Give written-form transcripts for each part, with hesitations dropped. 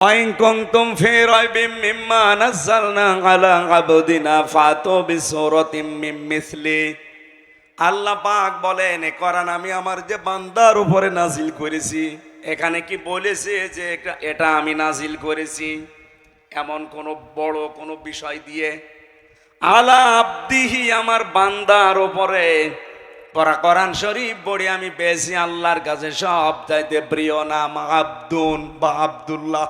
Wine কুনতুম ফি রাইবিম মিম্মা নাযালনা আলা আবদিনা ফাতু বিসূরাতিম মিন মিসলি। আল্লাহ পাক বলেন, এ কোরআন আমি আমার যে বান্দার উপরে নাজিল করেছি, এখানে কি বলেছে যে এটা আমি নাজিল করেছি এমন কোন বড় কোন বিষয় দিয়ে? আলা আবদিহি, আমার বান্দার উপরে পড়া কোরআন শরীফ পড়ে আমি পেয়েছি আল্লাহর কাছে সব চাইতে প্রিয় নাম আব্দুন বা আব্দুল্লাহ।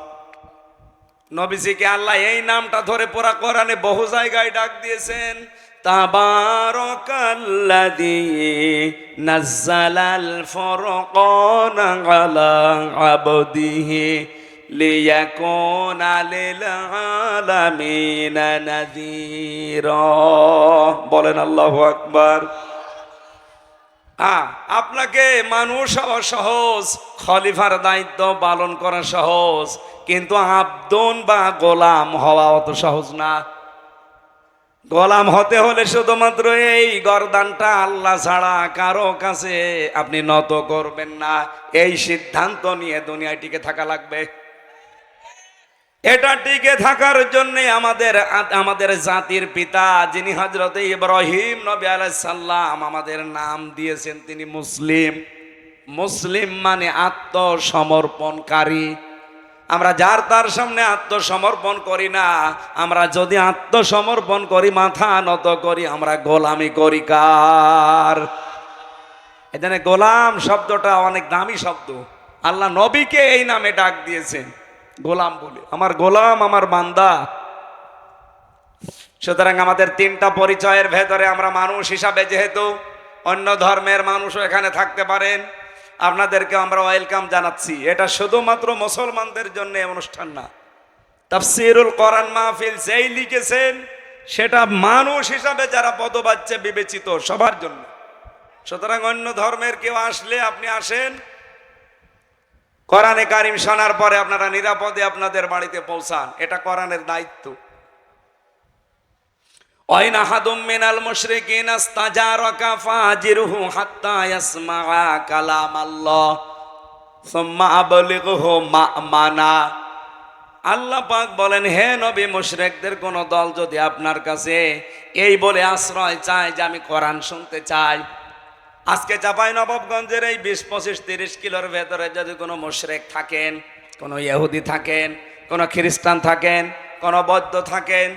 নবীজিকে আল্লাহ এই নামটা ধরে পুরা কোরআনে বহু জায়গায় ডাক দিয়েছেন। তাবারাকাল্লাযী নাযালাল ফুরকানা আলা আবদিহি লিয়াকুনা লিল আলামিনা নাযীরা। বলেন আল্লাহু আকবার। আপনাকে মানুষ হওয়া সহজ, খলিফার দায়িত্ব পালন করা সহজ, কিন্তু আব্দুন বা গোলাম হওয়া অত সহজ না। গোলাম হতে হলে শুধুমাত্র এই গর্দানটা আল্লাহ ছাড়া কারো কাছে আপনি নত করবেন না, এই সিদ্ধান্ত নিয়ে দুনিয়ায় টিকে থাকা লাগবে। এটা টিকে থাকার জন্য আমাদের জাতির পিতা যিনি হযরত ইব্রাহিম নবী আলাইহিস সালাম আমাদের নাম দিয়েছেন, তিনি মুসলিম। মুসলিম মানে আত্মসমর্পণকারী। আমরা যার তার সামনে আত্মসমর্পণ করি না। আমরা যদি আত্মসমর্পণ করি, মাথা নত করি, আমরা গোলামি করি কার? এখানে গোলাম শব্দটা অনেক দামি শব্দ। আল্লাহ নবীকে এই নামে ডাক দিয়েছেন, গোলাম বলে, আমার গোলাম, আমার বান্দা। সুতরাং আমাদের তিনটা পরিচয়ের ভেতরে আমরা মানুষ হিসাবে, যেহেতু অন্য ধর্মের মানুষও এখানে থাকতে পারেন, আপনাদেরকে আমরা ওয়েলকাম জানাচ্ছি। এটা শুধুমাত্র মুসলমানদের জন্য অনুষ্ঠান না। তাফসীরুল কোরআন মাহফিল যেই লিখেছেন সেটা মানুষ হিসাবে যারা পদবাচ্য বিবেচিত সবার জন্য। সুতরাং অন্য ধর্মের কেউ আসলে আপনি আসেন, কোরআনে কারিম শোনার পরে আপনারা নিরাপদে আপনাদের বাড়িতে পৌঁছান, এটা কোরআনের দায়িত্ব। ওয়াইন আহাদুম মিনাল মুশরিকিনা ইসতাজারাকা ফাজিরহু হাত্তা ইয়াসমাআ কালামাল্লাহ সুম্মা আবলিগহু মা'মানা। আল্লাহ পাক বলেন, হে নবী, মুশরিকদের কোন দল যদি আপনার কাছে এই বলে আশ্রয় চায় যে আমি কোরআন শুনতে চাই, আজকে চাঁপাইনবাবগঞ্জের এই 20-25-30 কিলোর ভেতরে যদি কোনো মুশরিক থাকেন, কোনো ইহুদি থাকেন, কোনো খ্রিস্টান থাকেন, কোনো বৌদ্ধ থাকেন,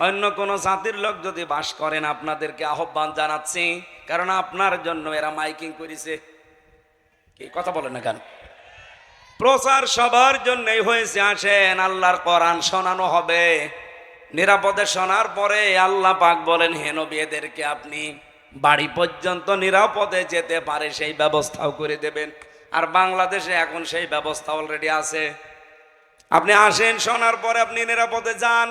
অন্য কোনো জাতির লোক যদি বাস করেন, আপনাদেরকে আহ্বান জানাচ্ছি, কারণ আপনার জন্য এরা মাইকিং করেছে। কি কথা বলেন না কেন? প্রচার সবার জন্যই হয়েছে। আসেন, আল্লাহর কোরআন শোনানো হবে। নিরাপদে শোনার পরে আল্লাহ পাক বলেন, হে নবী, এদেরকে আপনি বাড়ি পর্যন্ত নিরাপদে যেতে পারে সেই ব্যবস্থাও করে দেবেন। আর বাংলাদেশে এখন সেই ব্যবস্থা অলরেডি আছে। আপনি আসেন, শোনার পরে আপনি নিরাপদে যান।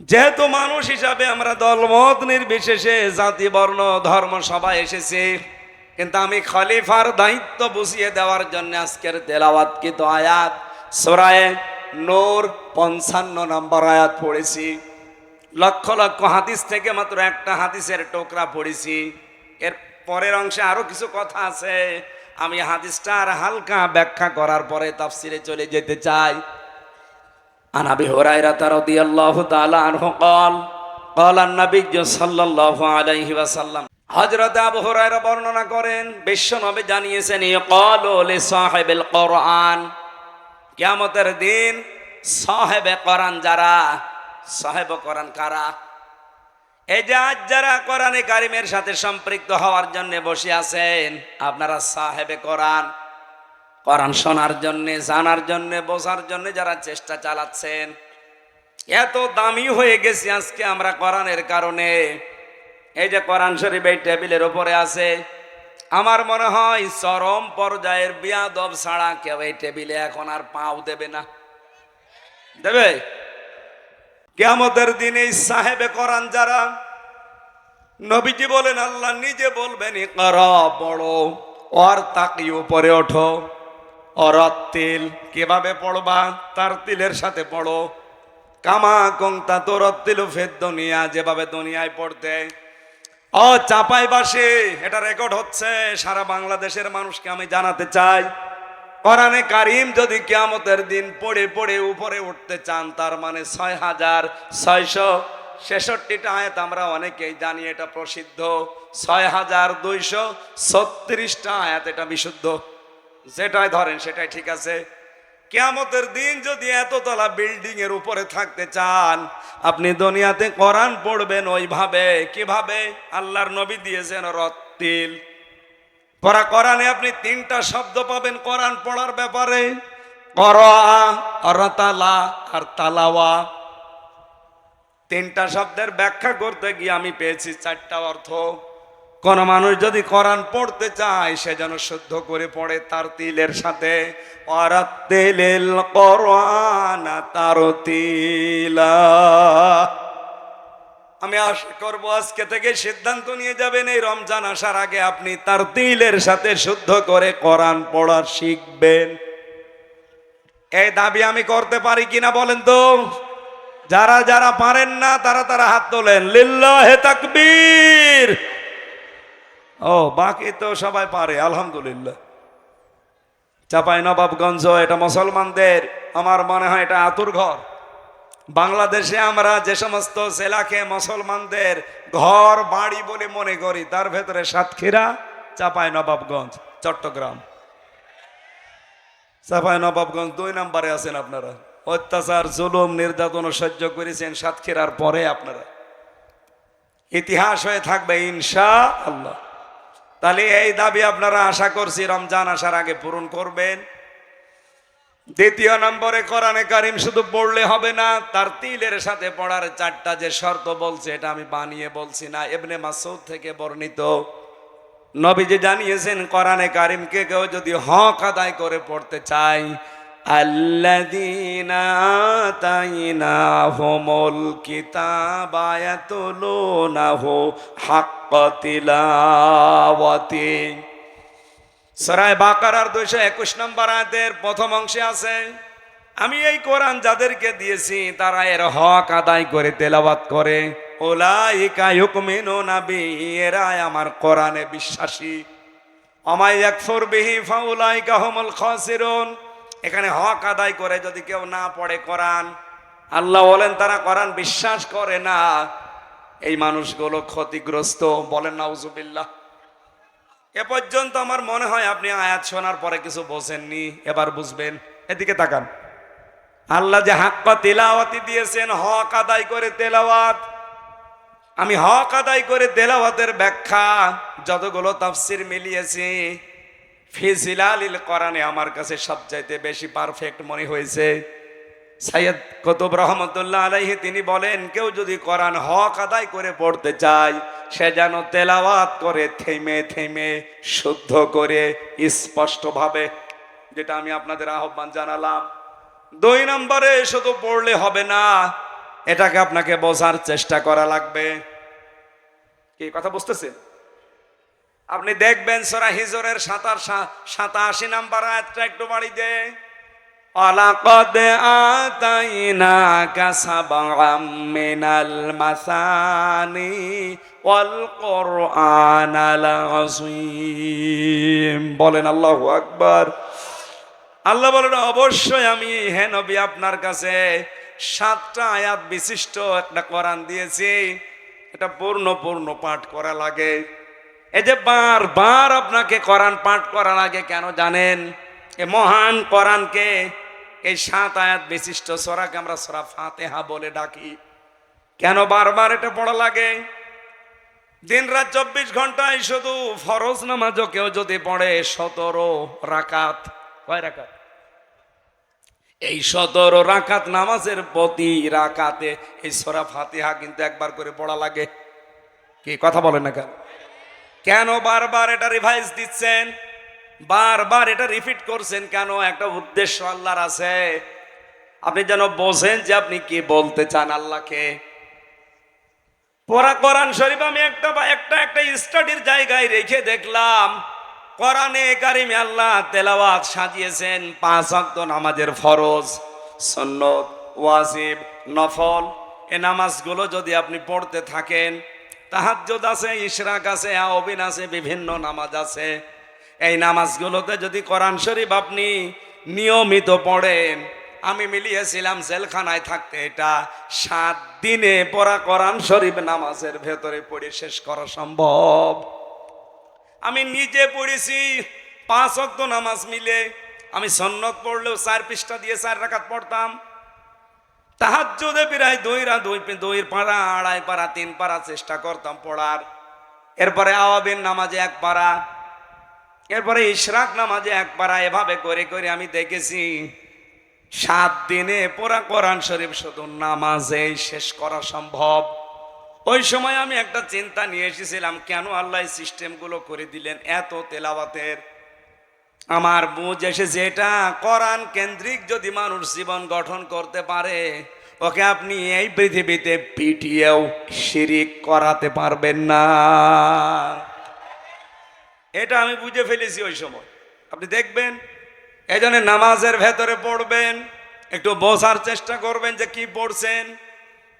যেহেতু মানুষ হিসাবে আমরা দলমত নির্বিশেষে, জাতি, বর্ণ, ধর্ম সবাই এসেছি, কিন্তু আমি খলিফার দায়িত্ব বুঝিয়ে দেওয়ার জন্য আজকের তেলাওয়াতকৃত আয়াত সূরা নূর 55 নম্বর আয়াত পড়েছি। লক্ষ লক্ষ হাদিস থেকে মাত্র একটা হাদিসের টুকরা পড়েছি। এর পরের অংশে আরো কিছু কথা আছে, আমি হাদিসটার হালকা ব্যাখ্যা করার পরে তাফসিরে চলে যেতে চাই। আন আবি হুরায়রা রাদিয়াল্লাহু তাআলা আনহু قال قال النبي সাল্লাল্লাহু আলাইহি ওয়াসাল্লাম, হযরত আবু হুরায়রা বর্ণনা করেন, বিশ্বনবী জানিয়েছেন, ইয়াকালু লি সাহিবিল কোরআন, কিয়ামতের দিন সাহেবে কোরআন যারা, সাহেব কোরআন কারা? এই যে আজ যারা কোরআনে কারিমের সাথে সম্পৃক্ত হওয়ার জন্য বসে আছেন, আপনারা সাহেবে কোরআন, কোরআন শোনার জন্য, জানার জন্য, বোঝার জন্য যারা চেষ্টা চালাচ্ছেন। এত দামি হয়ে গেছি আজকে আমরা কোরআনের কারণে। এই যে কোরআন শরীফ এই টেবিলের উপরে আছে, আমার মনে হয় চরম পর্যায়ের বিয়াদব ছাড়া কেউ এই টেবিলে এখন আর পাও দেবে না। দেবে? কিয়ামতের দিনে সাহেবে কোরআন যারা, নবীজি বলেন, আল্লাহ নিজে বলবেন, ইকরা, পড়ো, ওয়ার তাকি, উপরে ওঠো, অরত্তিল, কিভাবে পড়বা? তার তিলের সাথে পড়ো, কামা কুনতা তুরাত্তিলু ফিদ দুনিয়া, যেভাবে দুনিয়ায় পড়তে। ও চাপাইবাসী, এটা রেকর্ড হচ্ছে, সারা বাংলাদেশের মানুষকে আমি জানাতে চাই, কোরআনে কারিম যদি কিয়ামতের দিন পড়ে পড়ে উপরে উঠতে চান, তার মানে ৬,৬৬৬টা আয়াত আমরা অনেকেই জানি, এটা প্রসিদ্ধ। ৬,২৩৬টা আয়াত এটা বিশুদ্ধ। যেটাই ধরেন সেটাই ঠিক আছে। কিয়ামতের দিন যদি এততলা বিল্ডিং এর উপরে থাকতে চান, আপনি দুনিয়াতে কোরআন পড়বেন ওইভাবে। কিভাবে? আল্লাহর নবী দিয়েছেন রত্তিল। পড়া কোরআনে আপনি 3টা শব্দ পাবেন কোরআন পড়ার ব্যাপারে: করা, অরতালা আর তালাওয়া। 3টা শব্দের ব্যাখ্যা করতে গিয়ে আমি পেয়েছি 4টা অর্থ। কোন মানুষ যদি কোরআন পড়তে চায়, সে যেন শুদ্ধ করে পড়ে তার তিলের সাথে। ওয়ারাত্তিলিল কোরআনা তারতিলা। আমি আশা করবো আজকে থেকে সিদ্ধান্ত নিয়ে যাবেন, এই রমজান আসার আগে আপনি তার তিলের সাথে শুদ্ধ করে কোরআন পড়া শিখবেন। এই দাবি আমি করতে পারি কিনা বলেন তো? যারা যারা পারেন না তারা হাত তোলেন। লিল্লাহে তাকবীর। ও, বাকি তো সবাই পারে, আলহামদুলিল্লাহ। চাঁপাইনবাবগঞ্জ এটা মুসলমানদের, আমার মনে হয় এটা আতুর ঘর। বাংলাদেশে আমরা যে সমস্ত জেলাকে মুসলমানদের ঘর বাড়ি বলে মনে করি, তার ভেতরে সাতক্ষীরা, চাঁপাইনবাবগঞ্জ, চট্টগ্রাম। চাঁপাইনবাবগঞ্জ 2 নম্বরে আছেন আপনারা। অত্যাচার, জুলুম, নির্যাতন সহ্য করেছেন সাতক্ষীরার পরে আপনারা। ইতিহাস হয়ে থাকবে ইনশাআল্লাহ। তাহলে এই দাবি আপনারা আশা করছি রমজান আসার আগে পূরণ করবেন। 2 নম্বরে, কোরআনে কারিম শুধু পড়লে হবে না, তার তিলের সাথে পড়ার 4টা যে শর্ত বলছে, এটা আমি বানিয়ে বলছি না, ইবনে মাসউদ থেকে বর্ণিত। নবীজি জানিয়েছেন, কোরআনে কারিমকে কেউ যদি হক আদায় করে পড়তে চায়, আল্লাযীনা আতাইনাহুমুল কিতাবা ইয়াতলুনাহু হাক্কা তিলাওয়াতি। সূরা বাকারার 221 নম্বর আয়াতের প্রথম অংশে আছে, আমি এই কোরআন যাদেরকে দিয়েছি তারা এর হক আদায় করে তেলাওয়াত করে। উলাইকা ইউমিনুনা বিহি, এরা আমার কোরআনে বিশ্বাসী। ওয়া ইয়াকফুর বিহি ফাউলাইকা হুমুল খাসিরুন। এখানে হক আদায় করে যদি কেউ না পড়ে কোরআন, আল্লাহ বলেন তারা কোরআন বিশ্বাস করে না, এই মানুষগুলো ক্ষতিগ্রস্ত। বলেন নাউজুবিল্লাহ। এ পর্যন্ত আমার মনে হয় আপনি আয়াত শোনার পরে কিছু বোঝেননি, এবার বুঝবেন। এদিকে তাকান। আল্লাহ যে হাক্কা তিলাওয়াতি দিয়েছেন, হক আদায় করে তেলাওয়াত। আমি হক আদায় করে তেলাওয়াতের ব্যাখ্যা যতগুলো তাফসির মিলিয়েছি, ফি জিলালিল কোরআনে আমার কাছে সবচাইতে বেশি পারফেক্ট মনে হয়েছে। সাইয়্যিদ কুতুব রহমতুল্লাহ আলাইহি তিনি বলেন, কেউ যদি কোরআন হক আদায় করে পড়তে চায়, সে যেন তেলাওয়াত করে থেমে থেমে শুদ্ধ করে স্পষ্টভাবে, যেটা আমি আপনাদের আহ্বান জানালাম। 2 নম্বরে, শুধু পড়লে হবে না, এটাকে আপনাকে বোঝার চেষ্টা করা লাগবে। কি কথা বুঝতেছেন? আপনি দেখবেন সূরা হিজরের 87 নম্বর আয়াতটা একটু বাড়ি দে। ওয়ালাকাদ আতাইনাকা সাবআম মিনাল মাসানি ওয়াল কুরআনাল আযীম। বলেন আল্লাহু আকবার। আল্লাহ বলেন, অবশ্যই আমি হে নবী আপনার কাছে 7টা আয়াত বিশিষ্ট একটা কোরআন দিয়েছি। এটা পূর্ণ পাঠ করা লাগে। এই যে বারবার আপনাকে কোরআন পাঠ করা লাগে কেন জানেন? এই মহান কোরআনকে, এই 7 আয়াত বিশিষ্ট সূরাকে আমরা সূরা ফাতিহা বলে ডাকি। কেন বারবার এটা পড়া লাগে? দিন রাত 24 ঘন্টায় শুধু ফরজ নামাজও কেউ যদি পড়ে 17 রাকাত, কয় রাকাত? এই 17 রাকাত নামাজের প্রতি রাকাতে এই সূরা ফাতিহা কিন্তু একবার করে পড়া লাগে। কি কথা বলেন না কেন? কেন বারবার এটা রিভাইজ দিচ্ছেন, বারবার এটা রিপিট করছেন কেন? একটা উদ্দেশ্য আল্লাহর আছে, আপনি যেন বোঝেন যে আপনি কি বলতে চান আল্লাহকে। পড়া কোরআন শরীফ আমি একটা স্টাডির জায়গায় রেখে দেখলাম, কোরআনে কারিমে আল্লাহ তেলাওয়াত সাজিয়েছেন 5 ওয়াক্ত নামাজের ফরজ, সুন্নত, ওয়াজিব, নফল। এই নামাজগুলো যদি আপনি পড়তে থাকেন, তাহাজ্জুদ আছে, ইশরাক আছে, আওবিন আছে, বিভিন্ন নামাজ আছে, এই নামাজগুলোতে যদি কোরআন শরীফ আপনি নিয়মিত পড়েন, আমি মিলিয়েছিলাম জেলখানায় থাকতে এটা 7 দিনে পড়া কোরআন শরীফ নামাজের ভেতরে পড়ে শেষ করা সম্ভব। আমি নিজে পড়েছি 5 ওয়াক্ত নামাজ মিলে। আমি সুন্নত পড়লেও 4 পৃষ্ঠা দিয়ে 4 রাকাত পড়তাম। তাহাজ্জুদে প্রায় 2 পারা, 2.5 পারা, 3 পারা চেষ্টা করতাম পড়ার। এরপরে আওয়াবিন নামাজে 1 পারা, এরপরে ইশরাক নামাজে 1 পারা। এভাবে করে করে আমি দেখেছি 7 দিনে পুরা কোরআন শরীফ শুধু নামাজেই শেষ করা সম্ভব। ওই সময় আমি একটা চিন্তা নিয়ে এসেছিলাম, কেন আল্লাহ সিস্টেমগুলো করে দিলেন এত তেলাওয়াতের। আমার বুঝ এসেছে এটা কোরআন কেন্দ্রিক যদি মানুষ জীবন গঠন করতে পারে, ওকে আপনি এই পৃথিবীতে পিটিয়েও শিরিক করাতে পারবেন না। এটা আমি বুঝে ফেলেছি ওই সময়। আপনি দেখবেন, এই জন্য নামাজের ভেতরে পড়বেন, একটু বোঝার চেষ্টা করবেন যে কি পড়ছেন।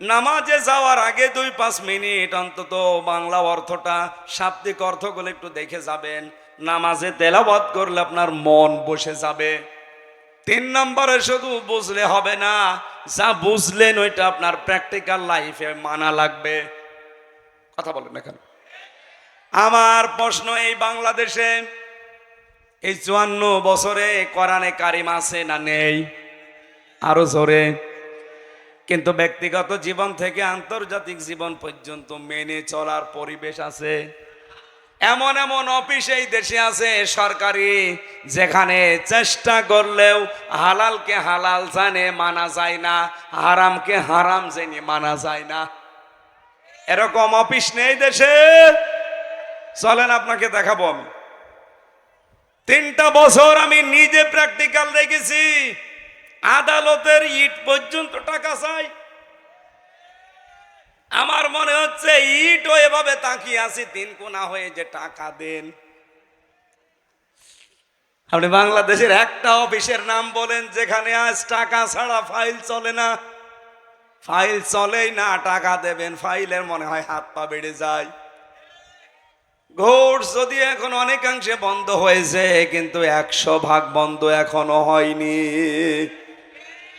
নামাজে যাওয়ার আগে 2-5 মিনিট অন্তত বাংলা অর্থটা, শাব্দিক অর্থগুলো একটু দেখে যাবেন। নামাজে তেলাওয়াত করলে আপনার মন বসে যাবে। 3 নম্বরে শুধু বুঝলে হবে না, যা বুঝলেন ওইটা আপনার প্র্যাকটিক্যাল লাইফে মানা লাগবে। কথা বলেন না কেন? আমার প্রশ্ন, এই বাংলাদেশে এই 54 বছরে কোরআনে কারিম আছে না নেই? আরো জোরে। কিন্তু ব্যক্তিগত জীবন থেকে আন্তর্জাতিক জীবন পর্যন্ত মেনে চলার পরিবেশ আছে। এমন এমন অফিস এই দেশে আছে সরকারি, যেখানে চেষ্টা করলেও হালালকে হালাল জানে মানা যায় না, হারামকে হারাম জেনে মানা যায় না। এরকম অফিস নেই দেশে? চলেন আপনাকে দেখাবো। আমি 3টা বছর আমি নিজে প্র্যাকটিক্যাল দেখেছি। আদালতের ইট পর্যন্ত টাকা চাই। আমার মনে হচ্ছে ইটও এভাবে তাকিয়ে আছি 3 কোনা হয়ে যে টাকা দেন। আপনি বাংলাদেশের একটা অফিসের নাম বলেন যেখানে আজ টাকা ছাড়া ফাইল চলে না? ফাইল চলেই না, টাকা দেবেন ফাইলের মনে হয় হাত পা বেড়ে যায়। ঘোষ যদি এখন অনেকাংশে বন্ধ হয়েছে, কিন্তু 100% বন্ধ এখনো হয়নি।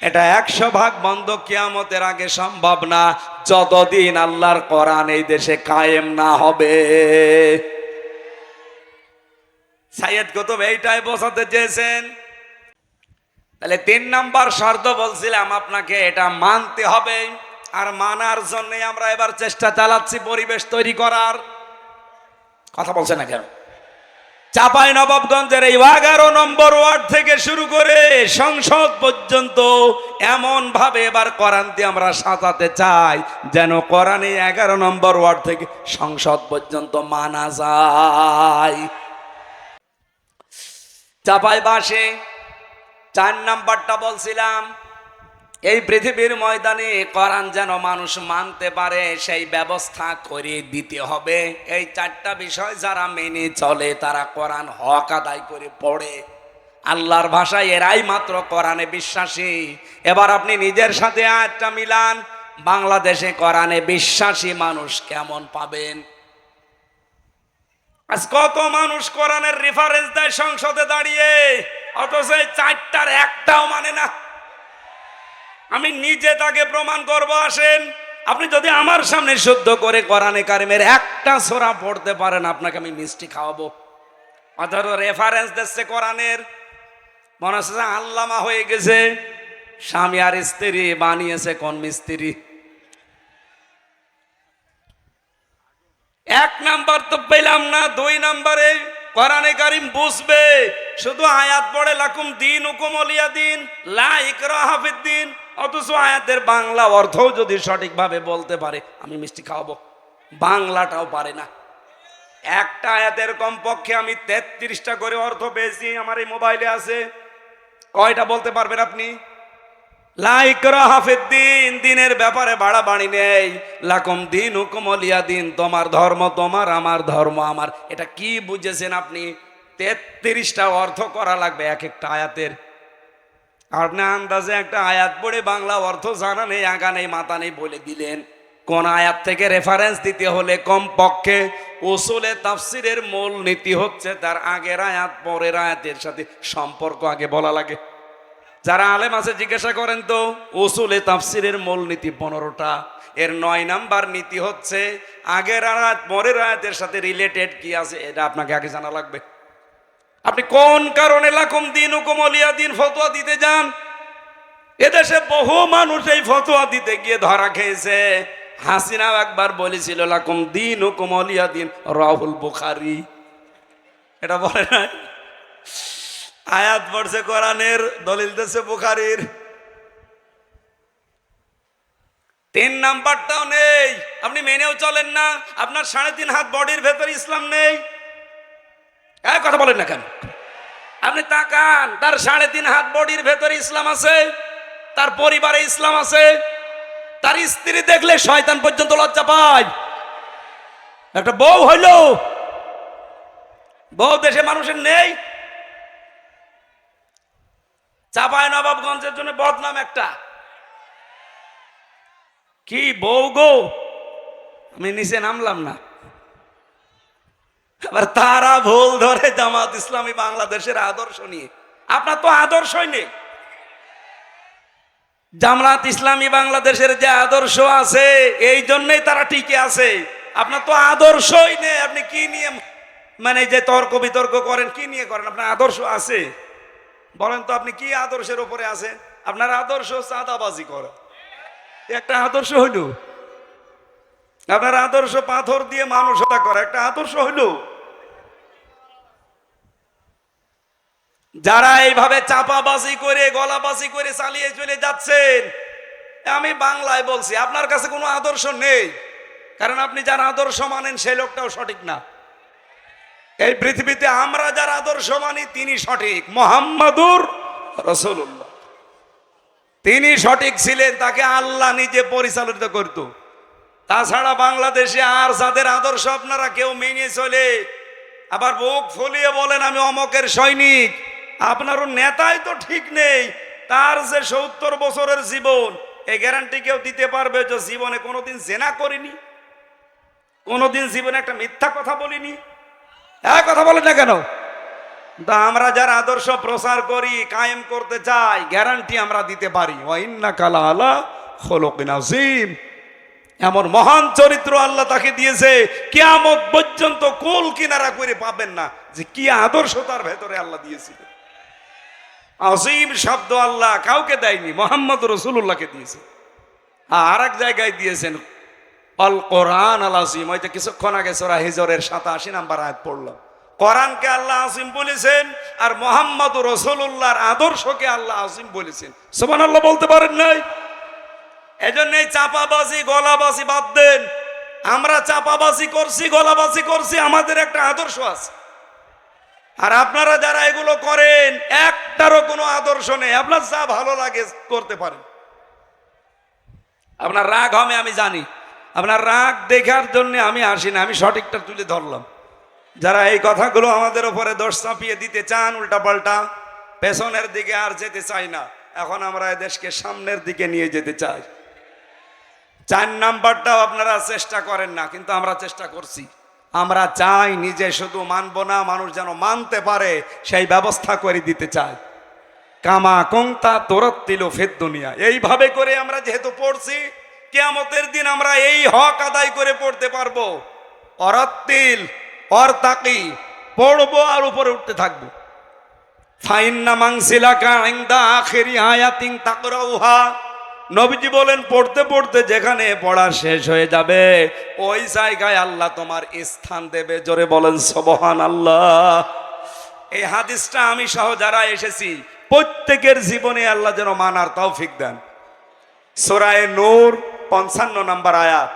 এটা 100% বন্ধ কিয়ামতের আগে সম্ভব না, যতদিন আল্লাহর কোরআন এই দেশে কায়েম না হবে। সাইয়েদ কুতুব এইটাই বোঝাতে চেয়েছেন। তাহলে 3 নাম্বার শর্ত বলছিলাম আপনাকে, এটা মানতে হবে। আর মানার জন্য আমরা এবার চেষ্টা চালাচ্ছি পরিবেশ তৈরি করার। কথা বলছেন না কেন? চাঁপাইনবাবগঞ্জের এই 11 নম্বর ওয়ার্ড থেকে শুরু করে সংসদ পর্যন্ত এমন ভাবে এবার কোরআন দিয়ে আমরা সাজাতে চাই যেন কোরআনে 11 নম্বর ওয়ার্ড থেকে সংসদ পর্যন্ত মানা যায়। চাঁপাইবাসে 4 নাম্বারটা বলছিলাম, এই পৃথিবীর ময়দানে কোরআন যেন মানুষ মানতে পারে সেই ব্যবস্থা করে দিতে হবে। এই 4টা বিষয় যারা মেনে চলে তারা কোরআন হক আদায় করে পড়ে। আল্লাহর ভাষায় এরাই মাত্র কোরআনে বিশ্বাসী। এবার আপনি নিজের সাথে আয়াতটা মিলান, বাংলাদেশে কোরআনে বিশ্বাসী মানুষ কেমন পাবেন? আজ কত মানুষ কোরআনের রেফারেন্স দেয় সংসদে দাঁড়িয়ে, অথচ এই 4টার একটাও মানে না। আমি নিজে তাকে প্রমাণ করব। আসেন, আপনি যদি আমার সামনে শুদ্ধ করে কোরআনে কারিমের একটা সূরা পড়তে পারেন, আপনাকে আমি মিষ্টি খাওয়াবো। অথচ রেফারেন্স দিচ্ছে কোরআনের, মনে হচ্ছে আল্লামা হয়ে গেছে। স্বামী আর স্ত্রী বানিয়েছে কোন মিস্ত্রি? 1 নাম্বার তো পেলাম না। 2 নাম্বারে কোরআনে কারিম বুঝবে, শুধু আয়াত পড়ে লাকুম দীনুকুম ওয়ালিয়া দিন, লা ইকরাহা ফিদ্দিন। অথচ আয়াতের বাংলা অর্থও যদি সঠিকভাবে বলতে পারে, আমি মিষ্টি খাওয়াবো। বাংলাটাও পারে না। একটা আয়াতের কমপক্ষে আমি 33টা করে অর্থ পেয়েছি, আমার এই মোবাইলে আছে। কয়টা বলতে পারবেন আপনি? লা ইকরাহা ফিদ্দিন, দিনের ব্যাপারে বাড়াবাড়ি নেই। লাকুম দীনুকুম ওয়ালিয়া দিন, তোমার ধর্ম তোমার, আমার ধর্ম আমার। এটা কি বুঝেছেন আপনি? 33টা অর্থ করা লাগবে এক একটা আয়াতের। আপনি আন্দাজে একটা আয়াত পড়ে বাংলা অর্থ জানা নেই, আগা নেই, মাথা নেই বলে দিলেন। কোন আয়াত থেকে রেফারেন্স দিতে হলে কমপক্ষে উসুলে তাফসিরের মূল নীতি হচ্ছে তার আগের আয়াত পরের আয়াতের সাথে সম্পর্ক আগে বলা লাগে। যারা আলেম আছে জিজ্ঞাসা করেন তো, উসুলে তাফসিরের মূল নীতি 15টা, এর 9 নাম্বার নীতি হচ্ছে আগের আয়াত পরের আয়াতের সাথে রিলেটেড কি আছে এটা আপনাকে আগে জানা লাগবে। আপনি কোন কারণে লাকুম দীনুকুম ওয়ালিয়া দিন ফতোয়া দিতে যান? এদেশে বহু মানুষ এই ফতোয়া দিতে গিয়ে ধরা খেয়েছে। হাসিনাও একবার বলেছিল লাকুম দীনুকুম ওয়ালিয়া দিন, রাহুল বুখারী। এটা বলে না, আয়াত পড়ছে কোরআনের, দলিল দিয়েছে বুখারীর। 3 নাম্বারটাও নেই, আপনি মেনেও চলেন না। আপনার 3.5 হাত বডির ভেতরে ইসলাম নেই। এক কথা বলেন না কেন? আপনি তাকান, তার 3.5 হাত বডির ভেতরে ইসলাম আছে, তার পরিবারে ইসলাম আছে, তার স্ত্রী দেখলে শয়তান পর্যন্ত লজ্জা পায়। একটা বউ হইল, বউ দেশে মানুষের নেই। চাপায় নবাবগঞ্জের জন্য বদনাম একটা, কি বউ গো, আমি নিচে নামলাম না। আবার তারা ভুল ধরে জামাত ইসলামী বাংলাদেশের আদর্শ নিয়ে। আপনার তো আদর্শই নেই। জামাত ইসলামী বাংলাদেশের যে আদর্শ আছে এই জন্যই তারা টিকে আছে। আপনার তো আদর্শই নেই। আপনি কি নিয়ে মানে যে তর্ক বিতর্ক করেন, কি নিয়ে করেন? আপনার আদর্শ আছে বলেন তো, আপনি কি আদর্শের উপরে আছে? আপনার আদর্শ চাঁদাবাজি করা, একটা আদর্শ হইল। আপনার আদর্শ পাথর দিয়ে মানুষ হত্যা করা, একটা আদর্শ হইল। যারা এইভাবে চাপাবাজি করে গলাবাজি করে চালিয়ে চলে যাচ্ছেন, আমি বাংলায় বলছি, আপনার কাছে কোনো আদর্শ নেই। কারণ আপনি যার আদর্শ মানেন সেই লোকটাও সঠিক না। এই পৃথিবীতে আমরা যার আদর্শ মানি তিনি সঠিক। মুহাম্মাদুর রাসূলুল্লাহ, তিনি সঠিক ছিলেন, তাকে আল্লাহ নিজে পরিচালিত করত। তাছাড়া বাংলাদেশে আর যাদের আদর্শ আপনারা কেউ মেনে চলে আবার বুক ফুলিয়ে বলেন আমি অমকের সৈনিক, আপনারও নেতাই তো ঠিক নেই। তার যে 70 বছরের জীবন, এই গ্যারান্টি কেউ দিতে পারবে যে জীবনে কোনোদিন জেনা করিনি, কোনোদিন জীবনে একটা মিথ্যা কথা বলিনি? এক কথা বলেন না কেন? তা আমরা যারা আদর্শ প্রচার করি, কায়েম করতে চাই, গ্যারান্টি আমরা দিতে পারি ওয়া ইন্নাকা লাআলা খুলুকিন আযীম। এমন মহান চরিত্র আল্লাহ তাকে দিয়েছে, কিয়ামত পর্যন্ত কোল কিনারা করে পাবেন না যে কি আদর্শ তার ভেতরে আল্লাহ দিয়েছিল। আযীম শব্দ আল্লাহ কাউকে দেয়নি, মুহাম্মদ রাসূলুল্লাহকে দিয়েছে। আর এক জায়গায় দিয়েছেন আল কোরআন আল আযীম। ওই যে কিছুক্ষণ আগে সূরা হিজরের 87 নাম্বার আয়াত পড়লাম। কোরআনকে আল্লাহ আযীম বলেছেন, আর মুহাম্মদ রাসূলুল্লাহর আদর্শকে আল্লাহ আযীম বলেছেন। সুবহানাল্লাহ বলতে পারেন নাই? এজন্য এই চাপাবাজি গলাবাজি বাদ দেন। আমরা চাপাবাজি করছি, গলাবাজি করছি, আমাদের একটা আদর্শ আছে। আর আপনারা যারা এগুলো করেন একটারও কোনো আদর্শ নেই। আপনার যা ভালো লাগে করতে পারেন। আপনার রাগ হবে আমি জানি, আপনার রাগ দেখার জন্য আমি আসি না, আমি সঠিকটা তুলে ধরলাম। যারা এই কথাগুলো আমাদের উপরে দোষ চাপিয়ে দিতে চান উল্টা পাল্টা, পেছনের দিকে আর যেতে চাই না, এখন আমরা এই দেশকে সামনের দিকে নিয়ে যেতে চাই। 4 নাম্বারটাও আপনারা চেষ্টা করেন না, কিন্তু আমরা চেষ্টা করছি। আমরা চাই নিজে শুধু মানব না, মানুষ যেন মানতে পারে সেই ব্যবস্থা করে দিতে চাই। কামা কুনতা তুরাত্তিলু ফিদ দুনিয়া, এইভাবে করে আমরা যেহেতু পড়ছি, কিয়ামতের দিন আমরা এই হক আদায় করে পড়তে পারবো। অরাত্তিল অরতাকি, পড়বো আর উপরে উঠতে থাকবো। ফাইন্না মানসিলাকা ইনদা আখিরি আয়াতিন তাকরাউহা, নবীজি বলেন পড়তে পড়তে যেখানে পড়া শেষ হয়ে যাবে ওই জায়গায় আল্লাহ তোমার স্থান দেবে। জোরে বলেন সুবহানাল্লাহ। এই হাদিসটা আমি সহ যারা এসেছি প্রত্যেকের জীবনে আল্লাহ যেন মানার তৌফিক দেন। সূরা নূর 55 নম্বর আয়াত।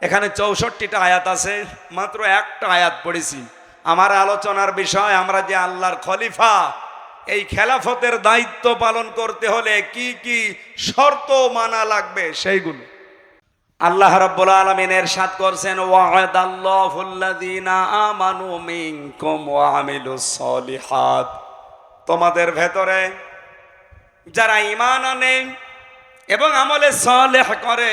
এখানে 64টা আয়াত আছে, মাত্র একটা আয়াত পড়েছি। আমার আলোচনার বিষয়, আমরা যে আল্লাহর খলিফা, এই খেলাফতের দায়িত্ব পালন করতে হলে কি কি শর্ত মানা লাগবে সেইগুলো। আল্লাহ রাব্বুল আলামিন ইরশাদ করছেন, ওয়া'দাল্লাহুল্লাযীনা আমানু মিনকুম ওয়া আমিলুস সলিহাত, তোমাদের ভেতরে যারা ঈমান আনে এবং আমলে সালেহ করে,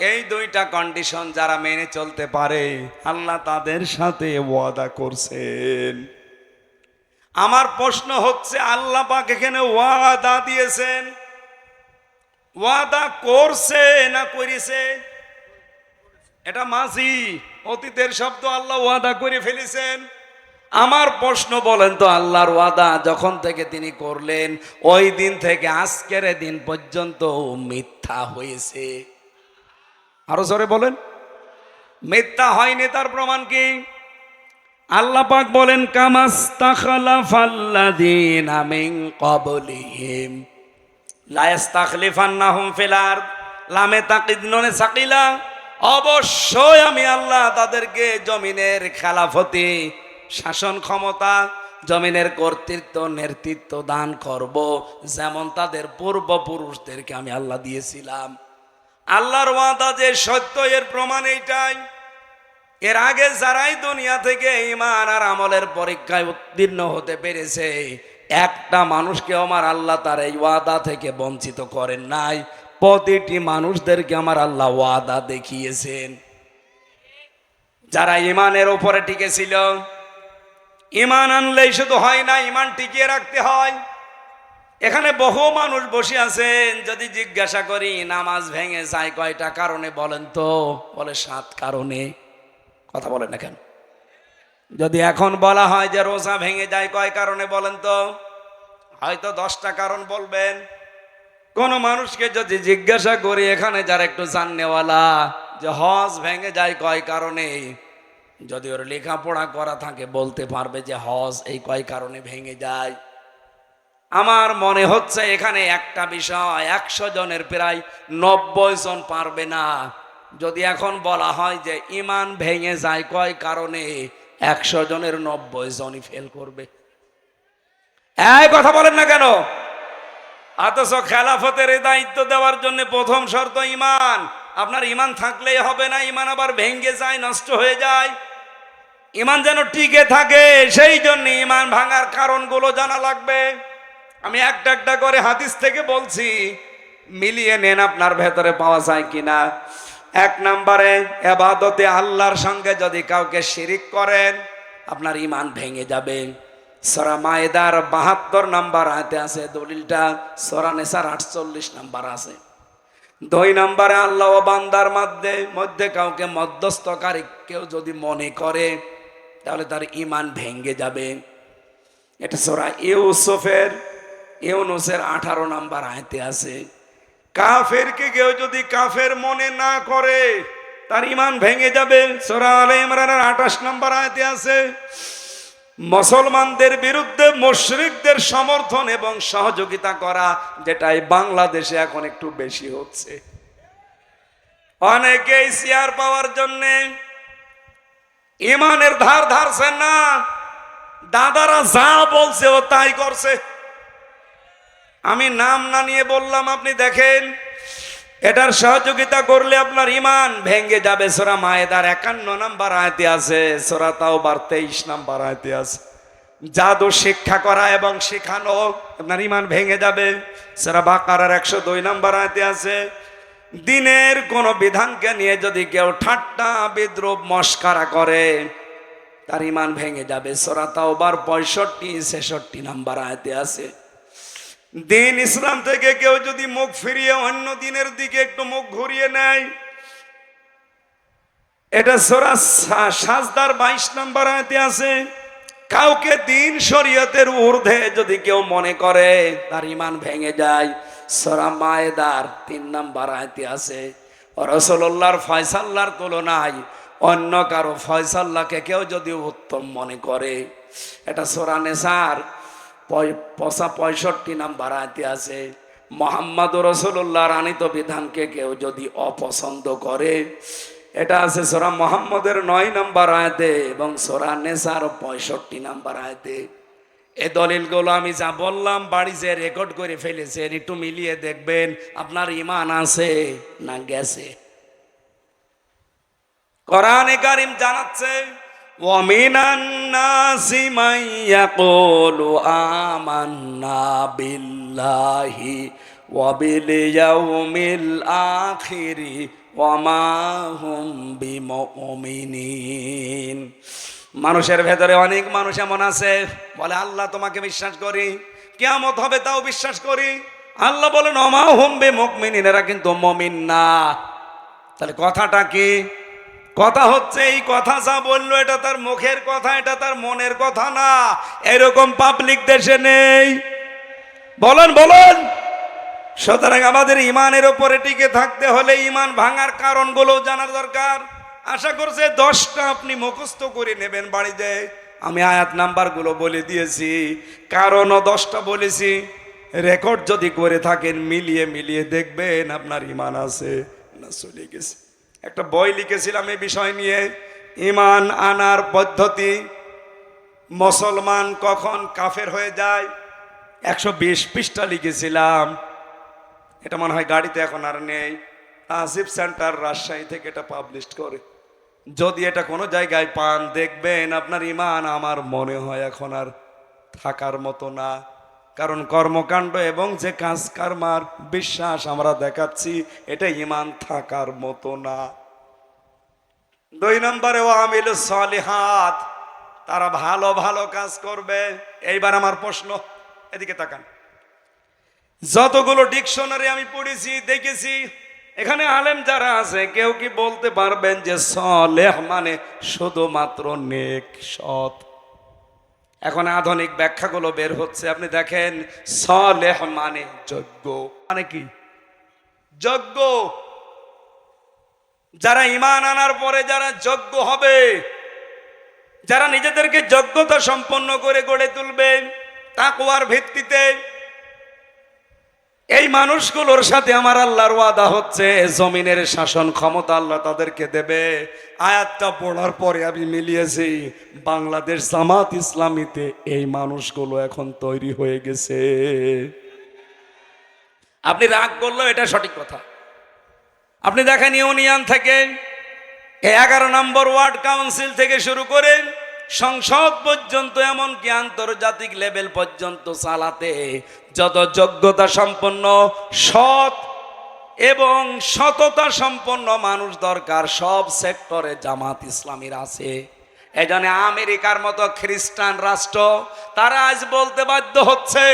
এই দুইটা কন্ডিশন যারা মেনে চলতে পারে আল্লাহ তাদের সাথে ওয়াদা করছেন। আমার প্রশ্ন হচ্ছে, আল্লাহ পাক এখানে ওয়াদা দিয়েছেন, ওয়াদা করছে না করেছে? এটা মাঝি অতীতের শব্দ, আল্লাহ ওয়াদা করে ফেলেছেন। আমার প্রশ্ন, বলেন তো আল্লাহর ওয়াদা যখন থেকে তিনি করলেন ওই দিন থেকে আজকের দিন পর্যন্ত মিথ্যা হয়েছে? আরো জোরে বলেন। মিথ্যা হয়নি, তার প্রমাণ কি? আল্লাহ পাক বলেন, কামাস্তাখলাফাল্লাযীনা মিন ক্বাবলিহিম লা ইস্তাখলিফান্নাহুম ফিল আরদ লামে তাকিদ নুনে সাকিলা, অবশ্যই আমি আল্লাহ তাদেরকে জমিনের খেলাফতি, শাসন ক্ষমতা, জমিনের কর্তৃত্ব, নেতৃত্ব দান করব, যেমন তাদের পূর্বপুরুষদেরকে আমি আল্লাহ দিয়েছিলাম। আল্লাহর ওয়াদা যে সত্য, এর প্রমাণ এইটাই। এর আগে যারাই দুনিয়া থেকে ঈমান আর আমলের পরীক্ষায় উত্তীর্ণ হতে পেরেছে, একটা মানুষকে আমার আল্লাহ তার এই ওয়াদা থেকে বঞ্চিত করেন নাই। প্রতিটি মানুষদেরকে আমার আল্লাহ ওয়াদা দেখিয়েছেন। যারা ঈমানের উপরে টিকেছিল, ঈমান আনলেই শুধু হয় না, ঈমান টিকিয়ে রাখতে হয়। এখানে বহু মানুষ বসে আছেন, যদি জিজ্ঞাসা করি নামাজ ভেঙে যায় কয়টা কারণে বলেন তো, বলে 7 কারণে। কথা বলেন না কেন? যদি এখন বলা হয় যে রোজা ভেঙে যায় কয় কারণে বলেন তো, হয়তো 10টা কারণ বলবেন। কোন মানুষকে যদি জিজ্ঞাসা করি, এখানে যারা একটু জাননেওয়ালা, যে হজ ভেঙে যায় কয় কারণে, যদি ওর লেখাপড়া করা থাকে বলতে পারবে যে হজ এই কয় কারণে ভেঙে যায়। আমার মনে হচ্ছে এখানে একটা বিষয় 100 জনের প্রায় 90 জন পারবে না। যদি এখন বলা হয় যে ঈমান ভেঙে যায় কয় কারণে, 100 জনের 90 জনই ফেল করবে। এই কথা বলেন না কেন? অথচ খেলাফতের এই দায়িত্ব দেওয়ার জন্য প্রথম শর্ত ঈমান। আপনার ঈমান থাকলেই হবে না, ঈমান আবার ভেঙে যায়, নষ্ট হয়ে যায়। ঈমান যেন টিকে থাকে, সেই জন্য ঈমান ভাঙার কারণগুলো জানা লাগবে। আমি একটা একটা করে হাদিস থেকে বলছি, মিলিয়ে নেন আপনার ভেতরে পাওয়া যায় কিনা। 1 নম্বরে, ইবাদতে আল্লাহর সঙ্গে যদি কাউকে শিরিক করেন, আপনার ঈমান ভেঙে যাবে। সূরা মায়েদার 72 নম্বর আয়াতে আছে দলিলটা, সূরা নিসার 48 নম্বর আছে। 2 নম্বরে, আল্লাহ ও বান্দার মধ্যে কাউকে মধ্যস্থকারী কেউ যদি মনে করে, তাহলে তার ঈমান ভেঙে যাবে। এটা সূরা ইউনূসের 18 নম্বর আয়াতে আছে। কাফেরকে কেউ যদি কাফের মনে না করে, তার ঈমান ভেঙে যাবে। সূরা আলে ইমরানের 28 নম্বর আয়াতে আছে। মুসলমানদের বিরুদ্ধে মুশরিকদের সমর্থন এবং সহযোগিতা করা, যেটাই বাংলাদেশে এখন একটু বেশি হচ্ছে। অনেকেই শেয়ার পাওয়ার জন্য ঈমানের ধার ধারছেন না, দাদারা যা বলছে ও তাই করছে। আমি নাম না নিয়ে বললাম, আপনি দেখেন, এটার সহযোগিতা করলে আপনার ঈমান ভেঙে যাবে। সূরা মায়েদার 51 নম্বর আয়াতে আছে, সূরা তাওবার 23 নম্বর আয়াতে আছে। জাদু শিক্ষা করা এবং শেখানো, আপনার ঈমান ভেঙে যাবে। সূরা বাকারার 102 নম্বর আয়াতে আছে। দিনের কোন বিধানকে নিয়ে যদি কেউ ঠাট্টা বিদ্রুপ মস্কারা করে, তার ঈমান ভেঙে যাবে। সূরা তাওবার 65-66 নম্বর আয়াতে আছে। দিন ইসলাম থেকে কেউ যদি মুখ ফিরিয়ে অন্য দিনের দিকে একটু মুখ ঘুরিয়ে নেয়, এটা সূরা সাজদার 22 নম্বর আয়াতে আছে। কাউকে দিন শরীয়তের ঊর্ধ্বে যদি কেউ মনে করে, তার ঈমান ভেঙে যায়। সূরা মায়েদার 3 নম্বর আয়াতে আছে। রাসূলুল্লাহর ফয়সালার তুলনায় অন্য কারো ফয়সালাকে কেউ যদি উত্তম মনে করে, এটা সূরা নিসার 65 নম্বর আয়াতে আছে। মুহাম্মদুর রাসূলুল্লাহর আনিত বিধানকে কেউ যদি অপছন্দ করে, এটা আছে সূরা মুহাম্মদের 9 নম্বর আয়াতে এবং সূরা নিসার 65 নম্বর আয়াতে। এই দলিলগুলো আমি যা বললাম বাড়ি যে রেকর্ড করে ফেলেছেন, একটু মিলিয়ে দেখবেন আপনার ঈমান আছে না গেছে। কোরআনে কারীম জানাচ্ছে, ওয়ামিনান নাসি মান ইয়াকুলু আমান্না বিল্লাহি ওয়াবিল ইয়াউমিল আখিরি ওয়া মা হুম বিমুমিনিন। মানুষের ভেতরে অনেক মানুষ এমন আছে বলে আল্লাহ তোমাকে বিশ্বাস করি, কিয়ামত হবে তাও বিশ্বাস করি। আল্লাহ বলেন ওয়া মা হুম বিমুমিনিন, এরা কিন্তু মুমিন না। তাহলে কথাটা কি? কথা হচ্ছে এই কথা যা বললো এটা তার মুখের কথা, এটা তার মনের কথা না। এরকম পাবলিক দেশে নেই। বলেন বলেন। সুতরাং আমাদের ইমানের উপরে টিকে থাকতে হলে ইমান ভাঙার কারণগুলো জানার দরকার। আশা করছে 10টা আপনি মুখস্থ করে নেবেন বাড়িতে। আমি আয়াত নাম্বারগুলো বলে দিয়েছি, কারণও 10টা বলেছি। রেকর্ড যদি করে থাকেন মিলিয়ে মিলিয়ে দেখবেন আপনার ইমান আছে না চলে গেছে। একটা বই লিখেছিলাম এই বিষয় নিয়ে, ইমান আনার পদ্ধতি, মুসলমান কখন কাফের হয়ে যায়। 120 পৃষ্ঠা লিখেছিলাম। এটা মনে হয় গাড়িতে এখন আর নেই। আসিফ সেন্টার রাজশাহী থেকে এটা পাবলিশ করে। যদি এটা কোনো জায়গায় পান দেখবেন আপনার ইমান আমার মনে হয় এখন আর থাকার মতো না। কারণ কর্মকাণ্ড এবং যে কাজ কারমার বিশ্বাস আমরা দেখাচ্ছি এটা ইমান থাকার মতো না। 2 নম্বরে ওয়ামিলুস সলিহাত, তারা ভালো ভালো কাজ করবে। এইবার আমার প্রশ্ন, এদিকে তাকান। যতগুলো ডিকশনারি আমি পড়েছি দেখেছি, এখানে আলেম যারা আছে কেউ কি বলতে পারবেন যে সলেহ মানে শুধুমাত্র নেক সৎ? এখন আধুনিক ব্যাখ্যাগুলো বের হচ্ছে, আপনি দেখেন সলেহ মানে যোগ্য। মানে কি? যোগ্য। যারা ঈমান আনার পরে যারা যোগ্য হবে, যারা নিজেদেরকে যোগ্যতা সম্পন্ন করে গড়ে তুলবে তাকওয়ার ভিত্তিতে, এই মানুষগুলোর সাথে আমার আল্লাহর ওয়াদা হচ্ছে জমিনের শাসন ক্ষমতা আল্লাহ তাদেরকে দেবে। আয়াতটা পড়ার পরে আমি মিলিয়েছি, বাংলাদেশ জামাত ইসলামীতে এই মানুষগুলো এখন তৈরি হয়ে গেছে। আপনি রাগ করলেও এটা সঠিক কথা। আপনি দেখেন ইউনিয়ন থেকে 11 নম্বর ওয়ার্ড কাউন্সিল থেকে শুরু করে সংসদ পর্যন্ত, এমনকি আন্তর্জাতিক লেভেল পর্যন্ত চালাতে যত যোগ্যতা সম্পন্ন, সৎ এবং সততা সম্পন্ন মানুষ দরকার, সব সেক্টরে জামাত ইসলামীর আছে। এই জন্য আমেরিকার মতো খ্রিস্টান রাষ্ট্র তারা আজ বলতে বাধ্য হচ্ছে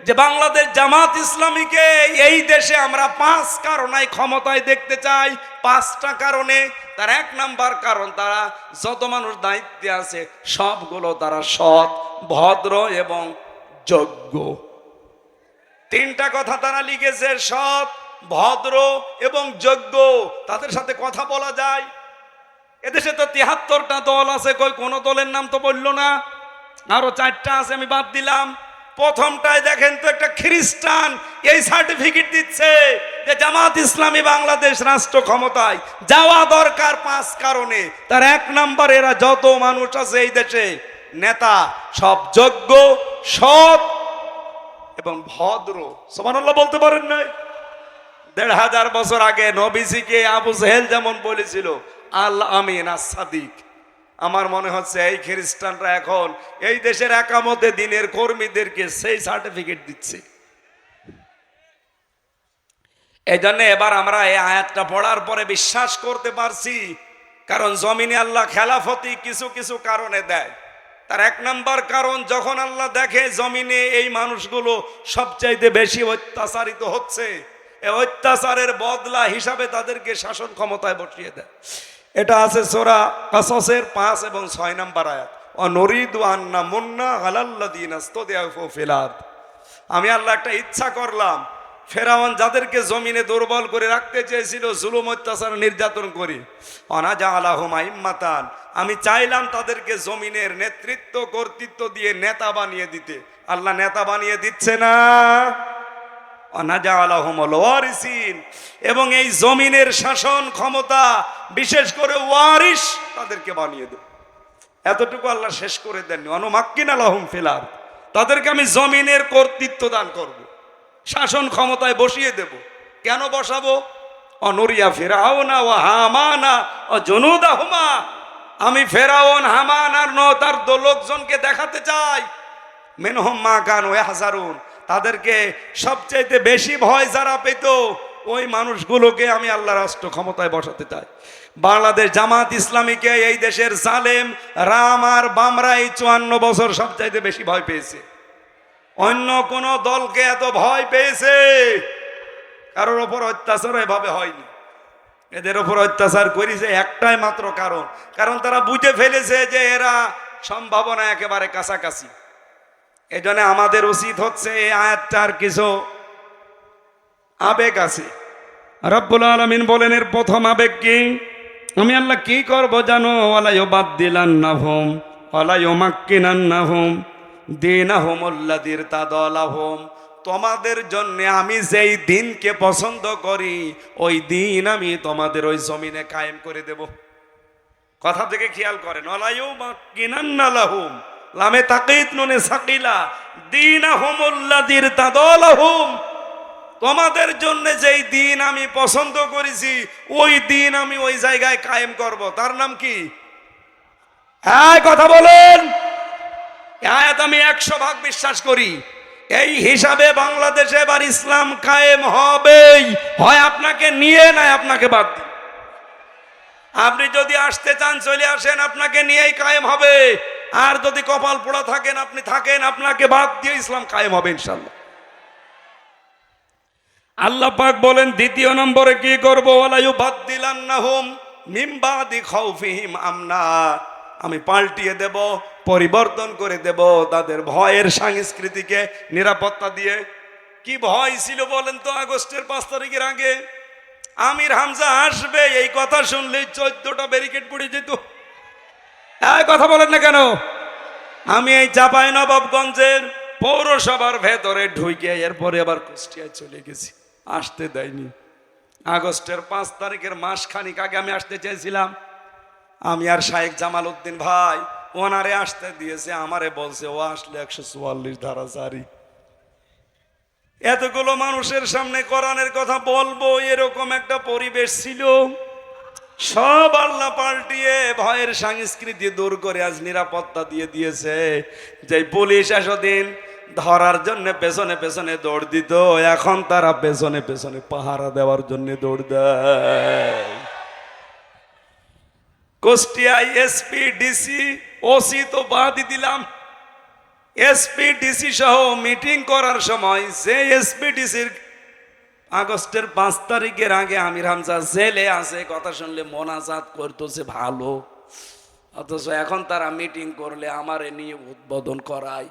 যে বাংলাদেশ জামাত ইসলামীকে এই দেশে আমরা 5 কারণে ক্ষমতায় দেখতে চাই। 5টা কারণে। তার 1 নাম্বার কারণ, তারা যত মানুষ দায়িত্বে আছে সবগুলো তারা সৎ, ভদ্র এবং যোগ্য। 3টা কথা তারা লিখেছে, সৎ, ভদ্র এবং যোগ্য। তাদের সাথে কথা বলা যায়। এদেশে তো 73টা দল আছে, কই কোন দলের নাম তো বললো না। আরো 4টা আছে, আমি বাদ দিলাম। প্রথমটায় দেখেন তো একটা খ্রিস্টান এই সার্টিফিকেট দিচ্ছে যে জামাত ইসলামী বাংলাদেশ রাষ্ট্র ক্ষমতায় যাওয়া দরকার 5 কারণে। তার 1 নাম্বার, এরা যত মানুষ আছে এই দেশে নেতা সব যোগ্য, সৎ এবং ভদ্র। সুবহানাল্লাহ বলতে পারেন না? 1500 বছর আগে নবীজিকে আবু জেহেল যেমন বলেছিল আল আমিন আস সাদিক, আমার মনে হচ্ছে এই খ্রিস্টানরা এখন এই দেশের একামতে দিনের কর্মীদেরকে সেই সার্টিফিকেট দিচ্ছে। এই জন্য এবার আমরা এই আয়াতটা পড়ার পরে বিশ্বাস করতে পারছি, কারণ জমিনে আল্লাহ খেলাফতি কিছু কিছু কারণে দেয়। তার 1 নাম্বার কারণ, যখন আল্লাহ দেখে জমিনে এই মানুষগুলো সবচাইতে বেশি অত্যাচারিত হচ্ছে, এই অত্যাচারের বদলা হিসাবে তাদেরকে শাসন ক্ষমতায় বসিয়ে দেয়। এটা আছে সূরা কাসসের 5 এবং 6 নম্বর আয়াত। অনরিদু আন্না মুন্না আলাল্লাযিনা ইসতাদআফু ফিল আরদ। আমি আল্লাহ একটা ইচ্ছা করলাম, ফেরাউন যাদেরকে জমিনে দুর্বল করে রাখতে চেয়েছিল জুলুম অত্যাচার নির্যাতন করে, অনাজালাহুম আইম্মাতান, আমি চাইলাম তাদেরকে জমিনের নেতৃত্ব কর্তৃত্ব দিয়ে নেতা বানিয়ে দিতে। আল্লাহ নেতা বানিয়ে দিচ্ছে না। এবং এই জমিনের শাসন ক্ষমতা বিশেষ করে ওয়ারিস তাদেরকে বানিয়ে দেব। এতটুকু আল্লাহ শেষ করে দেননি। অনুমাক্কিনা লাহুম ফিল আরদ, তাদেরকে আমি জমিনের কর্তৃত্ব দান করব, শাসন ক্ষমতায় বসিয়ে দেব। কেন বসাবো? অনুরিয়া ফিরাউনা ওয়া হামানা ও জুনুদাহুমা, আমি ফেরাউন, হামান আর তার লোকজনকে দেখাতে চাই মিনহুম মা কানু ইয়াহজারুন, তাদেরকে সবচাইতে বেশি ভয় যারা পেত ওই মানুষগুলোকে আমি আল্লাহ রাষ্ট্র ক্ষমতায় বসাতে চাই। বাংলাদেশ জামাত ইসলামীকে এই দেশের জালেম রাম আর বামরা এই 54 বছর সবচাইতে বেশি ভয় পেয়েছে। অন্য কোন দলকে এত ভয় পেয়েছে কারোর ওপর অত্যাচার এভাবে হয়নি। এদের ওপর অত্যাচার করেছে একটাই মাত্র কারণ তারা বুঝে ফেলেছে যে এরা সম্ভাবনা একেবারে কাছাকাছি। এই জন্য আমাদের উচিত হচ্ছে এই আয়াতটার কিছু আবেগ আছে। রব্বুল আলামিন বলেন এর প্রথম আবেগ কি? আমি আল্লাহ কি করবো জানো? ওয়ালা ইউবাদদিলান্নাহুম ওয়ালা ইউমাক্কিনান্নাহুম দীনাহুমুল্লাযী ইরতাদালাহুম। তোমাদের জন্য আমি যেই দিনকে পছন্দ করি ওই দিন আমি তোমাদের ওই জমিনে কায়েম করে দেব। কথা থেকে খেয়াল করেন, ওয়ালা ইউমাক্কিনান্না লাহুম লামে তাকিদ নুনে সাকিলা দীনাহুমুল্লাযী ইরতাদালাহুম। তোমাদের জন্য যেই দিন আমি পছন্দ করেছি ওই দিন আমি ওই জায়গায় কায়েম করব। তার নাম কি? হ্যাঁ কথা বলেন। আয়াত আমি 100% বিশ্বাস করি। এই হিসাবে বাংলাদেশে এবার ইসলাম কায়েম হবেই, হয় আপনাকে নিয়ে নয় আপনাকে বাদ দিয়ে। আপনি যদি আসতে চান চলে আসেন, আপনাকে নিয়েই কায়েম হবে। আর যদি কপাল পোড়া থাকেন আপনি থাকেন, আপনাকে বাদ দিয়ে ইসলাম কায়েম হবে ইনশাআল্লাহ। আল্লাহ পাক বলেন দ্বিতীয় নম্বরে কি করব? ওয়ালা ইউবাদদিলান্নাহুম মিন বাদি খাউফিহিম আমনা। আমি পাল্টিয়ে দেব, পরিবর্তন করে দেব তাদের ভয়ের সংস্কৃতিকে নিরাপত্তা দিয়ে। কি ভয় ছিল বলেন তো? আগস্টের 5 তারিখের আগে আমির হামজা আসবে এই কথা শুনলেই 14টা ব্যারিকেড পড়ে যেত। কথা বলেন না কেন? আমি এই চাঁপাইনবাবগঞ্জের পৌরসভার ভেতরে ঢুকে এরপরে আবার কুষ্টিয়ায় চলে গেছি, আসতে দেয়নি। আগস্টের 5 তারিখের মাসখানিক আগে আমি আসতে চেয়েছিলাম। আমি আর শাহেক জামাল উদ্দিন ভাই ওনারে আসতে দিয়েছে, আমারে বলছে ও আসলে 144 ধারা জারি। এতগুলো মানুষের সামনে কোরআনের কথা বলবো এরকম একটা পরিবেশ ছিল। সব আল্লাহ পাল্টিয়ে ভয়ের সংস্কৃতি দূর করে আজ নিরাপত্তা দিয়ে দিয়েছে। যে পুলিশ এতদিন ধরার জন্য পেছনে পেছনে দৌড় দিত, এখন তারা পেছনে পেছনে পাহারা দেওয়ার জন্য দৌড় দেয়। কুষ্টিয়ায় এসপি ডিসি ওসি তো বাদই দিলাম, এসপি ডিসি সহ মিটিং করার সময় যে এসপি ডিসির আগস্টের 5 তারিখের আগে আমির হামজা জেলে আছে কথা শুনলে মোনাজাত করতেছে ভালো, অথচ এখন তারা মিটিং করলে আমারে নিয়ে উদ্বোধন করায়।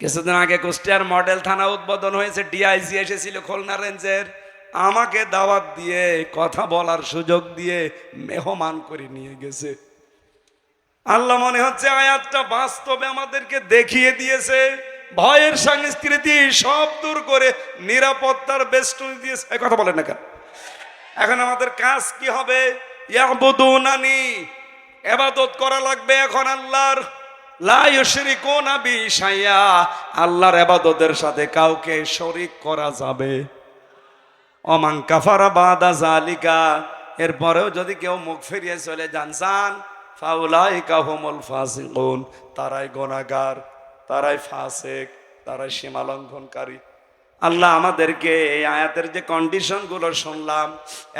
কিছুদিন আগে কুষ্টিয়ার মডেল থানা উদ্বোধন হয়েছে, ডিআইজি এসেছিল খুলনা রেঞ্জের, আমাকে দাওয়াত দিয়ে কথা বলার সুযোগ দিয়ে মেহমান করে নিয়ে গেছে। আল্লাহ মনে হচ্ছে আয়াতটা বাস্তবে আমাদেরকে দেখিয়ে দিয়েছে, ভয়ের সংস্কৃতি সব দূর করে নিরাপত্তার বেষ্টনী দিয়েছে। কথা বলেন না কেন? এখন আমাদের কাজ কি হবে? ইয়াবুদুনানি, ইবাদত করা লাগবে এখন আল্লাহর। লা ইউশরিকুনা বি শাইআ, আল্লাহর ইবাদতের সাথে কাউকে শরীক করা যাবে। ওমান কাফারা বাদা যালিকা, এরপরেও যদি কেউ মুখ ফিরিয়ে চলে যান ফাউলাইকা হুমুল ফাসিকুন, তারাই গুনাহগার, তারাই ফাসিক, তারাই সীমা লঙ্ঘনকারী। আল্লাহ আমাদেরকে এই আয়াতের যে কন্ডিশনগুলো শুনলাম,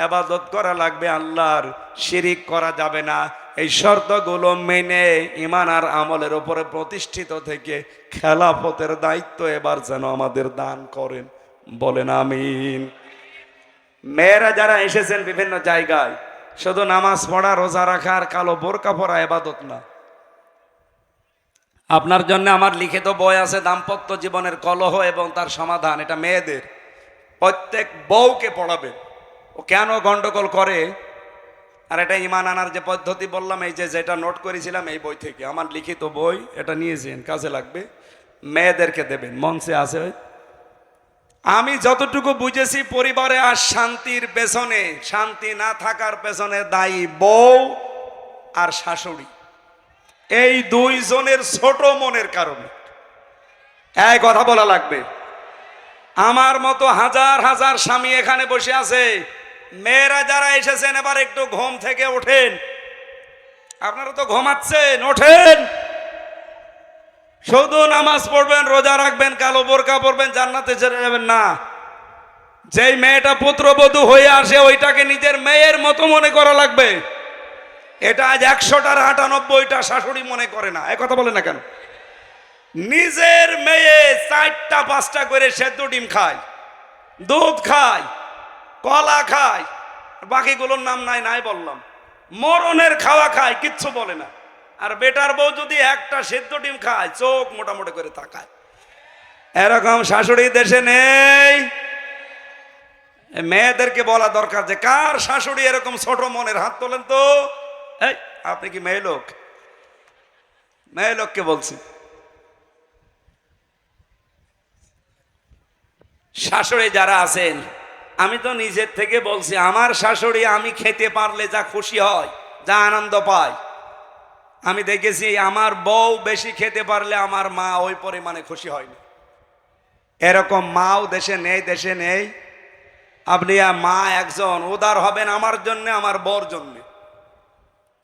ইবাদত করা লাগবে আল্লাহর, শিরিক করা যাবে না, এই শর্তগুলো মেনে ঈমান আর আমলের উপরে প্রতিষ্ঠিত থেকে খেলাফতের দায়িত্ব এবার যেন আমাদের দান করেন, বলেন আমিন। মেয়েরা যারা এসেছেন বিভিন্ন জায়গায়, শুধু নামাজ পড়া, রোজা রাখা আর কালো বোরকা পরা ইবাদত না। আপনার জন্য আমার লিখিত বই আছে দাম্পত্য জীবনের কলহ এবং তার সমাধান, এটা মেয়েদের, প্রত্যেক বউকে পড়াবে। ও কেন গন্ডগোল করে, আর এটা ঈমান আনার যে পদ্ধতি বললাম, এই যে যেটা নোট করেছিলাম এই বই থেকে, আমার লিখিত বই, এটা নিয়েছেন, কাজে লাগবে, মেয়েদেরকে দেবেন, মঞ্চে আছে। আমি যতটুকু বুঝেছি পরিবারে আর শান্তির পেছনে, শান্তি না থাকার পেছনে দায়ী বউ আর শাশুড়ি, এই দুইজনের ছোট মনের কারণে। এই কথা বলা লাগবে। আমার মতো হাজার হাজার স্বামী এখানে বসে আছে, মেয়েরা যারা এসেছেন এবার একটু ঘুম থেকে ওঠেন। আপনারা তো ঘুমাচ্ছেন, ওঠেন। শুধু নামাজ পড়বেন, রোজা রাখবেন, কালো বোরকা পরবেন, জান্নাতে চলে যাবেন না। যেই মেয়েটা পুত্রবধূ হয়ে আসে ওইটাকে নিজের মেয়ের মতো মনে করা লাগবে। এটা আজ 100টার 98টা শাশুড়ি মনে করে না। কথা বলে না কেন? নিজের মেয়ে 4টা 5টা করে সেদ্ধ ডিম খায়, দুধ খায়, কলা খায়, বাকিগুলোর নাম নাই নাই বললাম, মরণের খাওয়া খায়, কিচ্ছু বলে না। আর বেটার বউ যদি একটা সেদ্ধ ডিম খায় চোখ মোটামুটি করে তাকায়। এরকম শাশুড়ি দেশে নেই। মেয়েদেরকে বলা দরকার যে কার শাশুড়ি এরকম ছোট মনের, হাত তোলেন তো। এই আপনি কি মেয়ে লোক? মেয়ে লোককে বলছি। শাশুড়ি যারা আছেন, আমি তো নিজের থেকে বলছি, আমার শাশুড়ি আমি খেতে পারলে যা খুশি হয়, যা আনন্দ পায়, আমি দেখেছি আমার বউ বেশি খেতে পারলে আমার মা ওই পরিমাণে খুশি হয়নি। এরকম মাও দেশে নেই, দেশে নেই। আপনি মা একজন উদার হবেন আমার জন্য, আমার বউর জন্য,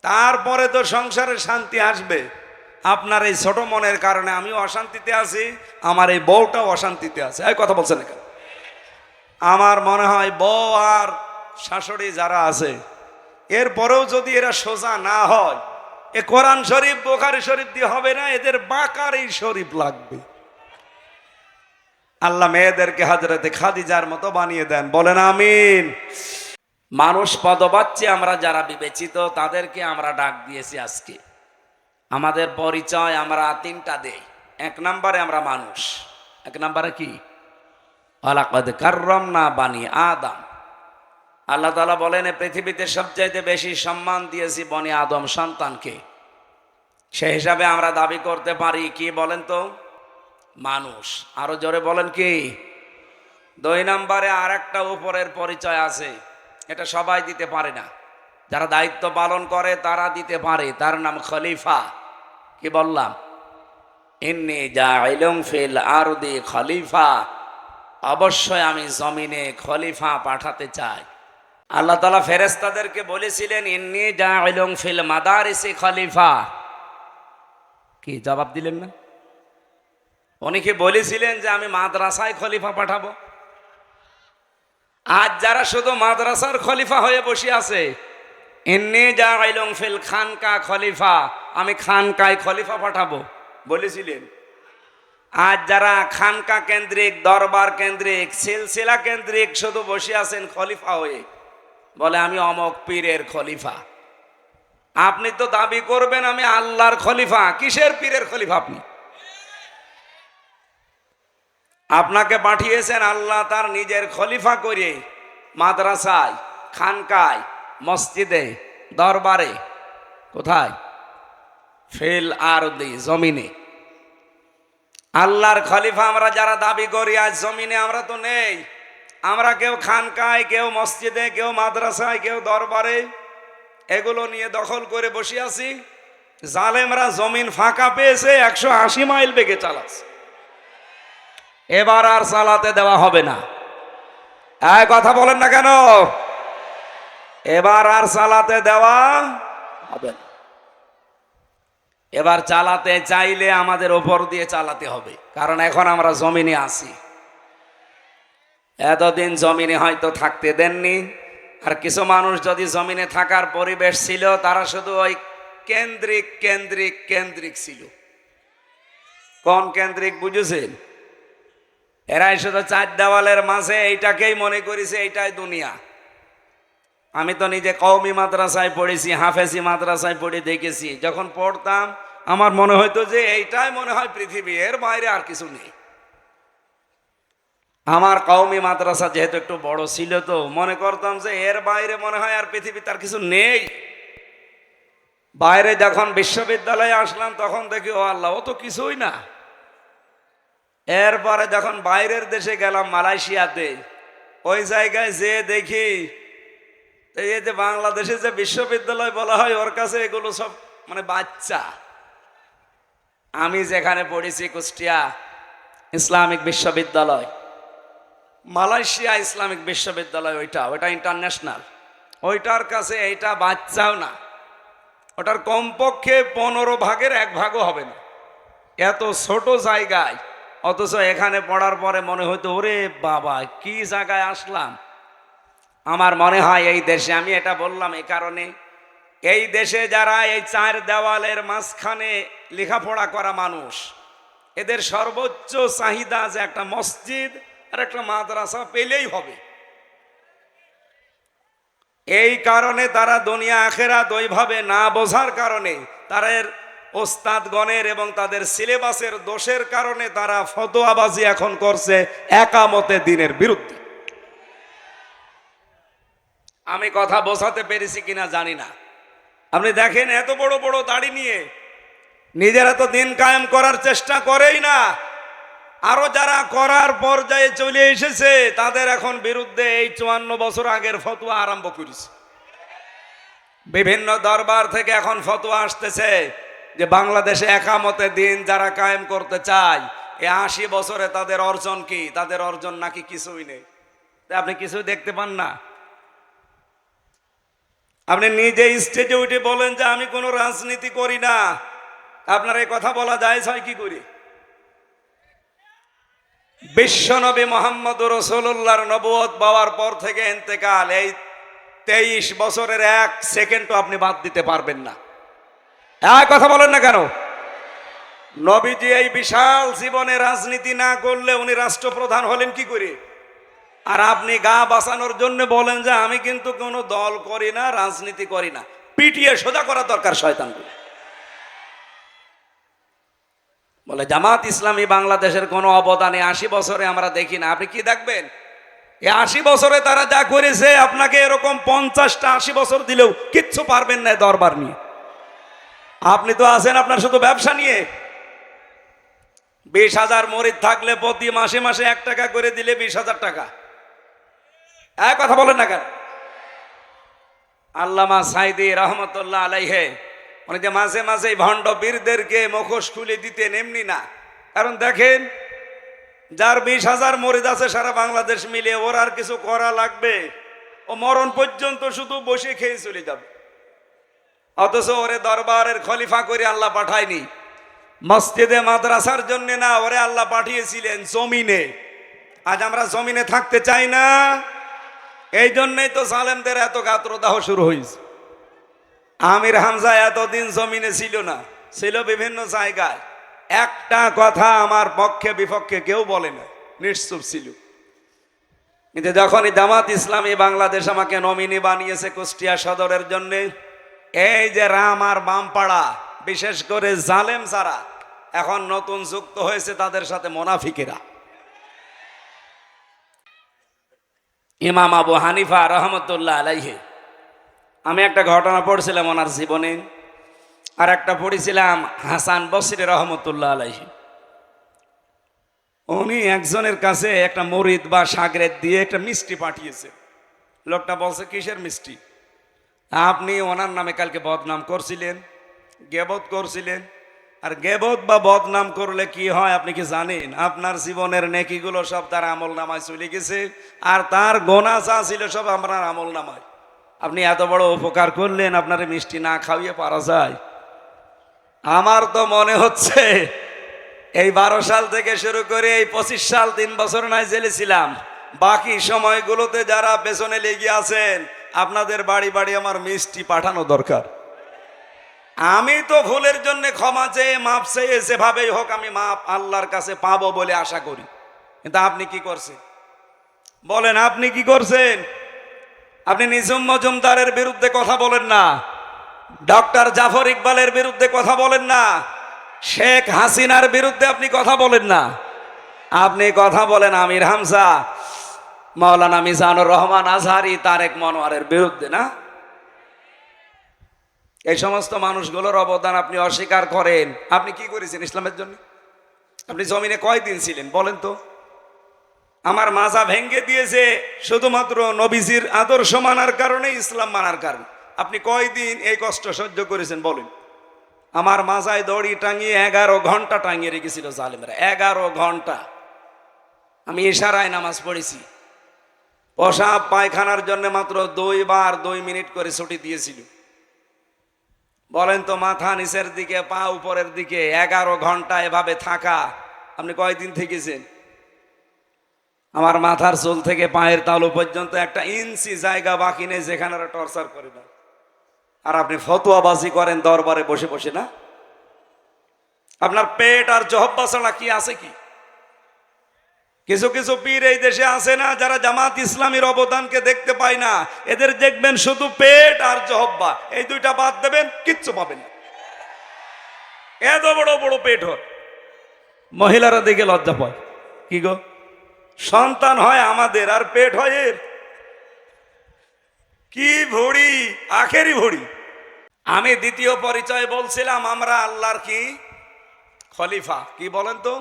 তারপরে তো সংসারে শান্তি আসবে। আপনার এই ছোট মনের কারণে আমিও অশান্তিতে আছি, আমার এই বউটাও অশান্তিতে আছে। এই কথা বলছেন কেন? আমার মনে হয় বউ আর শাশুড়ি যারা আছে, এরপরেও যদি এরা সোজা না হয়, এ কোরআন শরীফ বুখারী শরীফ দিয়ে হবে না, এদের বাকারি শরীফ লাগবে। আল্লাহ মেয়েদেরকে হযরতে খাদিজার মতো বানিয়ে দেন, বলেন আমিন। মানুষ পদবাচ্চে আমরা যারা বিবেচিত তাদেরকে আমরা ডাক দিয়েছি আজকে। আমাদের পরিচয় আমরা 3টা দেই। 1 নম্বরে আমরা মানুষ। 1 নম্বরে কি? ওয়ালাকাদ কাররামনা বানি আদম। আল্লাহ তাআলা বলেন পৃথিবীতে সবচাইতে বেশি সম্মান দিয়েছি বনি আদম সন্তানকে। সেই হিসাবে আমরা দাবি করতে পারি কি বলেন তো? মানুষ। আরো জোরে বলেন কি? 2 নম্বরে আরেকটা উপরের পরিচয় আছে, এটা সবাই দিতে পারে না, যারা দায়িত্ব পালন করে তারা দিতে পারে, তার নাম খলিফা। কি বললাম? ইন্নী জাইলুন ফিল আরদি খলিফা, অবশ্যই আমি জমিনে খলিফা পাঠাতে চাই। আল্লাহ তাআলা ফেরেশতাদেরকে বলেছিলেন ইন্নী জাইলুন ফিল মাদারিসি খলিফা। কি জবাব দিলেন না? অনেকে বলেছিলেন যে আমি মাদ্রাসায় খলিফা পাঠাবো। আজ যারা শুধু মাদ্রাসার খলিফা হয়ে বসে আছে, ইন্নী জাইলুন ফিল খানকা খলিফা, আমি খানকায় খলিফা পাঠাবো বলেছিলেন। আজ যারা খানকা কেন্দ্রিক, দরবার কেন্দ্রিক, সিলসিলা কেন্দ্রিক শুধু বসে আছেন খলিফা হয়ে, বলে আমি অমক পীরের খলিফা। আপনি তো দাবি করবেন আমি আল্লাহর খলিফা, কিসের পীরের খলিফা? আপনি, আপনাকে পাঠিয়েছেন আল্লাহ তার নিজের খলিফা করে মাদ্রাসায়, খানকায়, মসজিদে, দরবারে। কোথায়? ফিল আরদি, জমিনে। আল্লাহর খলিফা আমরা যারা দাবি করি আজ জমিনে আমরা তো নেই। আমরা কেউ খানকায়, কেউ মসজিদে, কেউ মাদ্রাসায়, কেউ দরবারে, এগুলো নিয়ে দখল করে বসে আছি। জালেমরা জমিন ফাঁকা পেয়েছে, 180 মাইল বেগে চালাচ্ছে। এবার আর চালাতে দেওয়া হবে না। কথা বলেন না কেন? এবার আর চালাতে দেওয়া হবে না। এবার চালাতে চাইলে আমাদের ওপর দিয়ে চালাতে হবে, কারণ এখন আমরা জমিনে আছি। এতদিন জমিনে হয়তো থাকতে দেননি, আর কিছু মানুষ যদি জমিনে থাকার পরিবেশ ছিল তারা শুধু ওই কেন্দ্রিক কেন্দ্রিক কেন্দ্রিক ছিল। কোন কেন্দ্রিক বুঝেছেন? এরাই শুধু 4 দেওয়ালের মাঝে এইটাকেই মনে করেছে এইটাই দুনিয়া। আমি তো নিজে কওমি মাদ্রাসায় পড়েছি, হাফেজি মাদ্রাসায় পড়ে দেখেছি। যখন পড়তাম আমার মনে হইতো যে এইটাই মনে হয় পৃথিবী, এর বাইরে আর কিছু নেই। আমার কওমি মাদ্রাসা যেহেতু একটু বড় ছিল তো মনে করতাম যে এর বাইরে মনে হয় আর পৃথিবী তার কিছু নেই। বাইরে যখন বিশ্ববিদ্যালয়ে আসলাম তখন দেখি ও আল্লাহ, ও তো কিছুই না। এরপরে যখন বাইরের দেশে গেলাম মালয়েশিয়াতে, ওই জায়গায় যে দেখি এই যে বাংলাদেশে যে বিশ্ববিদ্যালয় বলা হয় ওর কাছে এগুলো সব মানে বাচ্চা। আমি যেখানে পড়েছি কুষ্টিয়া ইসলামিক বিশ্ববিদ্যালয়, মালয়েশিয়া ইসলামিক বিশ্ববিদ্যালয়, ওইটা ইন্টারন্যাশনাল, ওইটার কাছে এইটা বাচ্চাও না। ওটার কমপক্ষে 15 ভাগের 1 ভাগও হবে না। এত ছোট জায়গায়, অথচ এখানে পড়ার পরে মনে হতো ওরে বাবা কি জায়গায় আসলাম। আমার মনে হয় এই দেশে, আমি এটা বললাম এই কারণে, এই দেশে যারা এই চার দেওয়ালের মাঝখানে লেখাপড়া করা মানুষ, এদের সর্বোচ্চ চাহিদা যে একটা মসজিদ আর একটা মাদ্রাসা পেলেই হবে। এই কারণে তারা দুনিয়া আখেরাত ওইভাবে না বোঝার কারণে, তাদের ওস্তাদগণের এবং তাদের সিলেবাসের দোষের কারণে তারা ফতোয়াবাজি এখন করছে একামতে দিনের বিরুদ্ধে। আমি কথা বোঝাতে পেরেছি কিনা জানি না। আপনি দেখেন এত বড় বড় দাড়ি নিয়ে নিজেরা তো দিন কায়েম করার চেষ্টা করেই না, আরো যারা করার পর্যায়ে চলে এসেছে তাদের এখন বিরুদ্ধে এই 54 বছর আগের ফতোয়া আরম্ভ করেছে। বিভিন্ন দরবার থেকে এখন ফতোয়া আসতেছে যে বাংলাদেশে একামতে দিন যারা কায়েম করতে চায়, এই 80 বছরে তাদের অর্জন কি? তাদের অর্জন নাকি কিছুই নেই। আপনি কিছুই দেখতে পান না। আপনি নিজে স্টেজে উঠে বলেন যে আমি কোনো রাজনীতি করি না, আপনার এই কথা বলা যায় হয় কি করে? বিশ্বনবী মুহাম্মদ রাসূলুল্লাহর নবুয়ত পাওয়ার পর থেকে ইন্তেকাল, এই 23 বছরের 1 সেকেন্ডও আপনি বাদ দিতে পারবেন না। এক কথা বলেন না কেন? নবীজি এই বিশাল জীবনে রাজনীতি না করলে উনি রাষ্ট্রপ্রধান হলেন কি করে? আর আপনি গা বাঁচানোর জন্য বলেন যে আমি কিন্তু কোনো দল করি না, রাজনীতি করি না। পিটিয়ে সোজা করা দরকার শয়তানকে। বলে জামাত ইসলামী বাংলাদেশের কোনো অবদানে 80 বছরে আমরা দেখি না। আপনি কি দেখবেন? এই 80 বছরে তারা যা করেছে, আপনাকে এরকম 50টা 80 বছর দিলেও কিচ্ছু পারবেন না দরবার নিয়ে। আপনি তো আছেন আপনার শুধু ব্যবসা নিয়ে। 20,000 মরিদ থাকলে প্রতি মাসে মাসে 1 টাকা করে দিলে 20,000 টাকা। এক কথা বলেন না কেন? আল্লামা সাইদি রহমতুল্লাহ আলাইহে উনি যে মাঝে মাঝে ভণ্ড বীরদেরকে মুখোশ খুলে দিতেন, এমনি না। কারণ দেখেন, যার 20,000 মরিদ আছে সারা বাংলাদেশ মিলে, ওর আর কিছু করা লাগবে? ও মরণ পর্যন্ত শুধু বসে খেয়ে চলে যাবে। অথচ ওরে দরবারের খলিফা করে আল্লাহ পাঠায়নি মসজিদে মাদ্রাসার জন্য, না, ওরে আল্লাহ পাঠিয়েছিলেন জমিনে। আজ আমরা জমিনে থাকতে চাই না, এই জন্যই তো জালেমদের এত গাত্রদাহ শুরু হয়েছে। আমির হামজা এতদিন জমিনে ছিল না, ছিল বিভিন্ন জায়গায়। একটা কথা আমার পক্ষে বিপক্ষে কেউ বলে না, নিশ্চুপ ছিল। কিন্তু যখনই জামাত ইসলামী বাংলাদেশ আমাকে নমিনি বানিয়েছে কুষ্টিয়া সদরের জন্য, এই যে রাম আর বামপাড়া, বিশেষ করে জালেম যারা এখন নতুন যুক্ত হয়েছে, তাদের সাথে মুনাফিকেরা। ইমাম আবু হানিফা রহমতুল্লাহ আলাইহি, আমি একটা ঘটনা পড়ছিলাম ওনার জীবনে, আর একটা পড়েছিলাম হাসান বসরি রহমতুল্লাহ আলাইহি। উনি একজনের কাছে একটা মরিদ বা সাগরেদ দিয়ে একটা মিষ্টি পাঠিয়েছে। লোকটা বলছে কিসের মিষ্টি? আপনি ওনার নামে কালকে বদনাম করছিলেন, গেবত করছিলেন। আর গেবত বা বদনাম করলে কি হয় আপনি কি জানেন? আপনার জীবনের নেকিগুলো সব তার আমল নামায় চলে গেছে, আর তার গোনা যা ছিল সব আপনার আমল নামায়। আপনি এত বড় উপকার করলেন, আপনার মিষ্টি না খাওয়িয়ে পারা যায়? আমার তো মনে হচ্ছে এই 12 সাল থেকে শুরু করে এই 25 সাল 3 বছর নয় জেলে ছিলাম, বাকি সময়গুলোতে যারা পেছনে লেগে আছেন, আপনাদের বাড়ি বাড়ি আমার মিষ্টি পাঠানো দরকার। আমি তো ভুলের জন্য ক্ষমা চেয়ে মাপ চেয়ে যেভাবেই হোক আমি মাপ আল্লাহর কাছে পাবো বলে আশা করি। কিন্তু আপনি কি করছেন বলেন? আপনি কি করছেন? আপনি নিঝুম মজুমদারের বিরুদ্ধে কথা বলেন না, ডক্টর জাফর ইকবালের বিরুদ্ধে কথা বলেন না, শেখ হাসিনার বিরুদ্ধে আপনি কথা বলেন না। আপনি কথা বলেন আমির হামজা, মাওলানা মিজানুর রহমান আজহারি, তারেক মনোয়ারের বিরুদ্ধে না? এই সমস্ত মানুষগুলোর অবদান আপনি অস্বীকার করেন। আপনি কি করেছেন ইসলামের জন্য? আপনি জমিনে কয়দিন ছিলেন বলেন তো? আমার মাজা ভেঙ্গে দিয়েছে শুধুমাত্র নবীজির আদর্শ মানার কারণে, ইসলাম মানার কারণে। আপনি কয়দিন এই কষ্ট সহ্য করেছেন বলেন? আমার মাজায় দড়ি টাঙিয়ে 11 ঘন্টা টাঙিয়ে রেখেছিল জালেমরা, 11 ঘন্টা। আমি ইশারায় নামাজ পড়েছি। পেশাব পায়খানার জন্য মাত্র 2 বার 2 মিনিট করে ছুটি দিয়েছিল। বলেন তো, মাথা নিচের দিকে পা উপরের দিকে 11 ঘন্টা এভাবে থাকা আপনি কয়দিন থেকেছেন? আমার মাথার চুল থেকে পায়ের তালু পর্যন্ত 1 ইঞ্চি জায়গা বাকি নেই যেখানে ওরা টর্চার করে না। আর আপনি ফতোয়াবাজি করেন দরবারে বসে বসে না? আপনার পেট আর জহব্বা ছাড়া কি আছে কি? কিছু কিছু পীর এই দেশে আছে না, যারা জামাত ইসলামীর অবদানকে দেখতে পায় না। এদের দেখবেন শুধু পেট আর জহব্বা, এই দুইটা বাদ দেবেন কিচ্ছু পাবেন না। এত বড় বড় পেট হয়, মহিলারা দেখে লজ্জা পায়। কি গো, সন্তান হয় আমাদের আর পেট হয় এর? কি ভড়ি, আখেরি ভড়ি। আমি দ্বিতীয় পরিচয় বলছিলাম, আমরা আল্লাহর কি খলিফা। কি বলেন তো,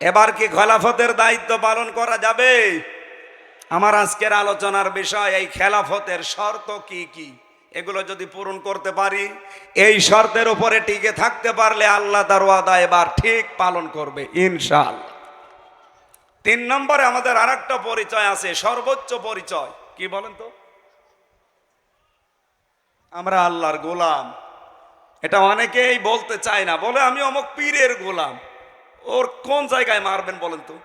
এবার কি খেলাফতের দায়িত্ব পালন করা যাবে? আমার আজকের আলোচনার বিষয় এই খেলাফতের শর্ত কি কি, এগুলো যদি পূরণ করতে পারি, এই শর্তের উপরে টিকে থাকতে পারলে আল্লাহ তার ওয়াদা এবার ঠিক পালন করবে ইনশাআল্লাহ। 3 নম্বরে আমাদের আরেকটা পরিচয় আছে, সর্বোচ্চ পরিচয়। কি বলেন তো, আমরা আল্লাহর গোলাম। এটা অনেকেই বলতে চায় না, বলে আমি অমুক পীরের গোলাম। ওর কোন জায়গায় মারবেন বলেন তো?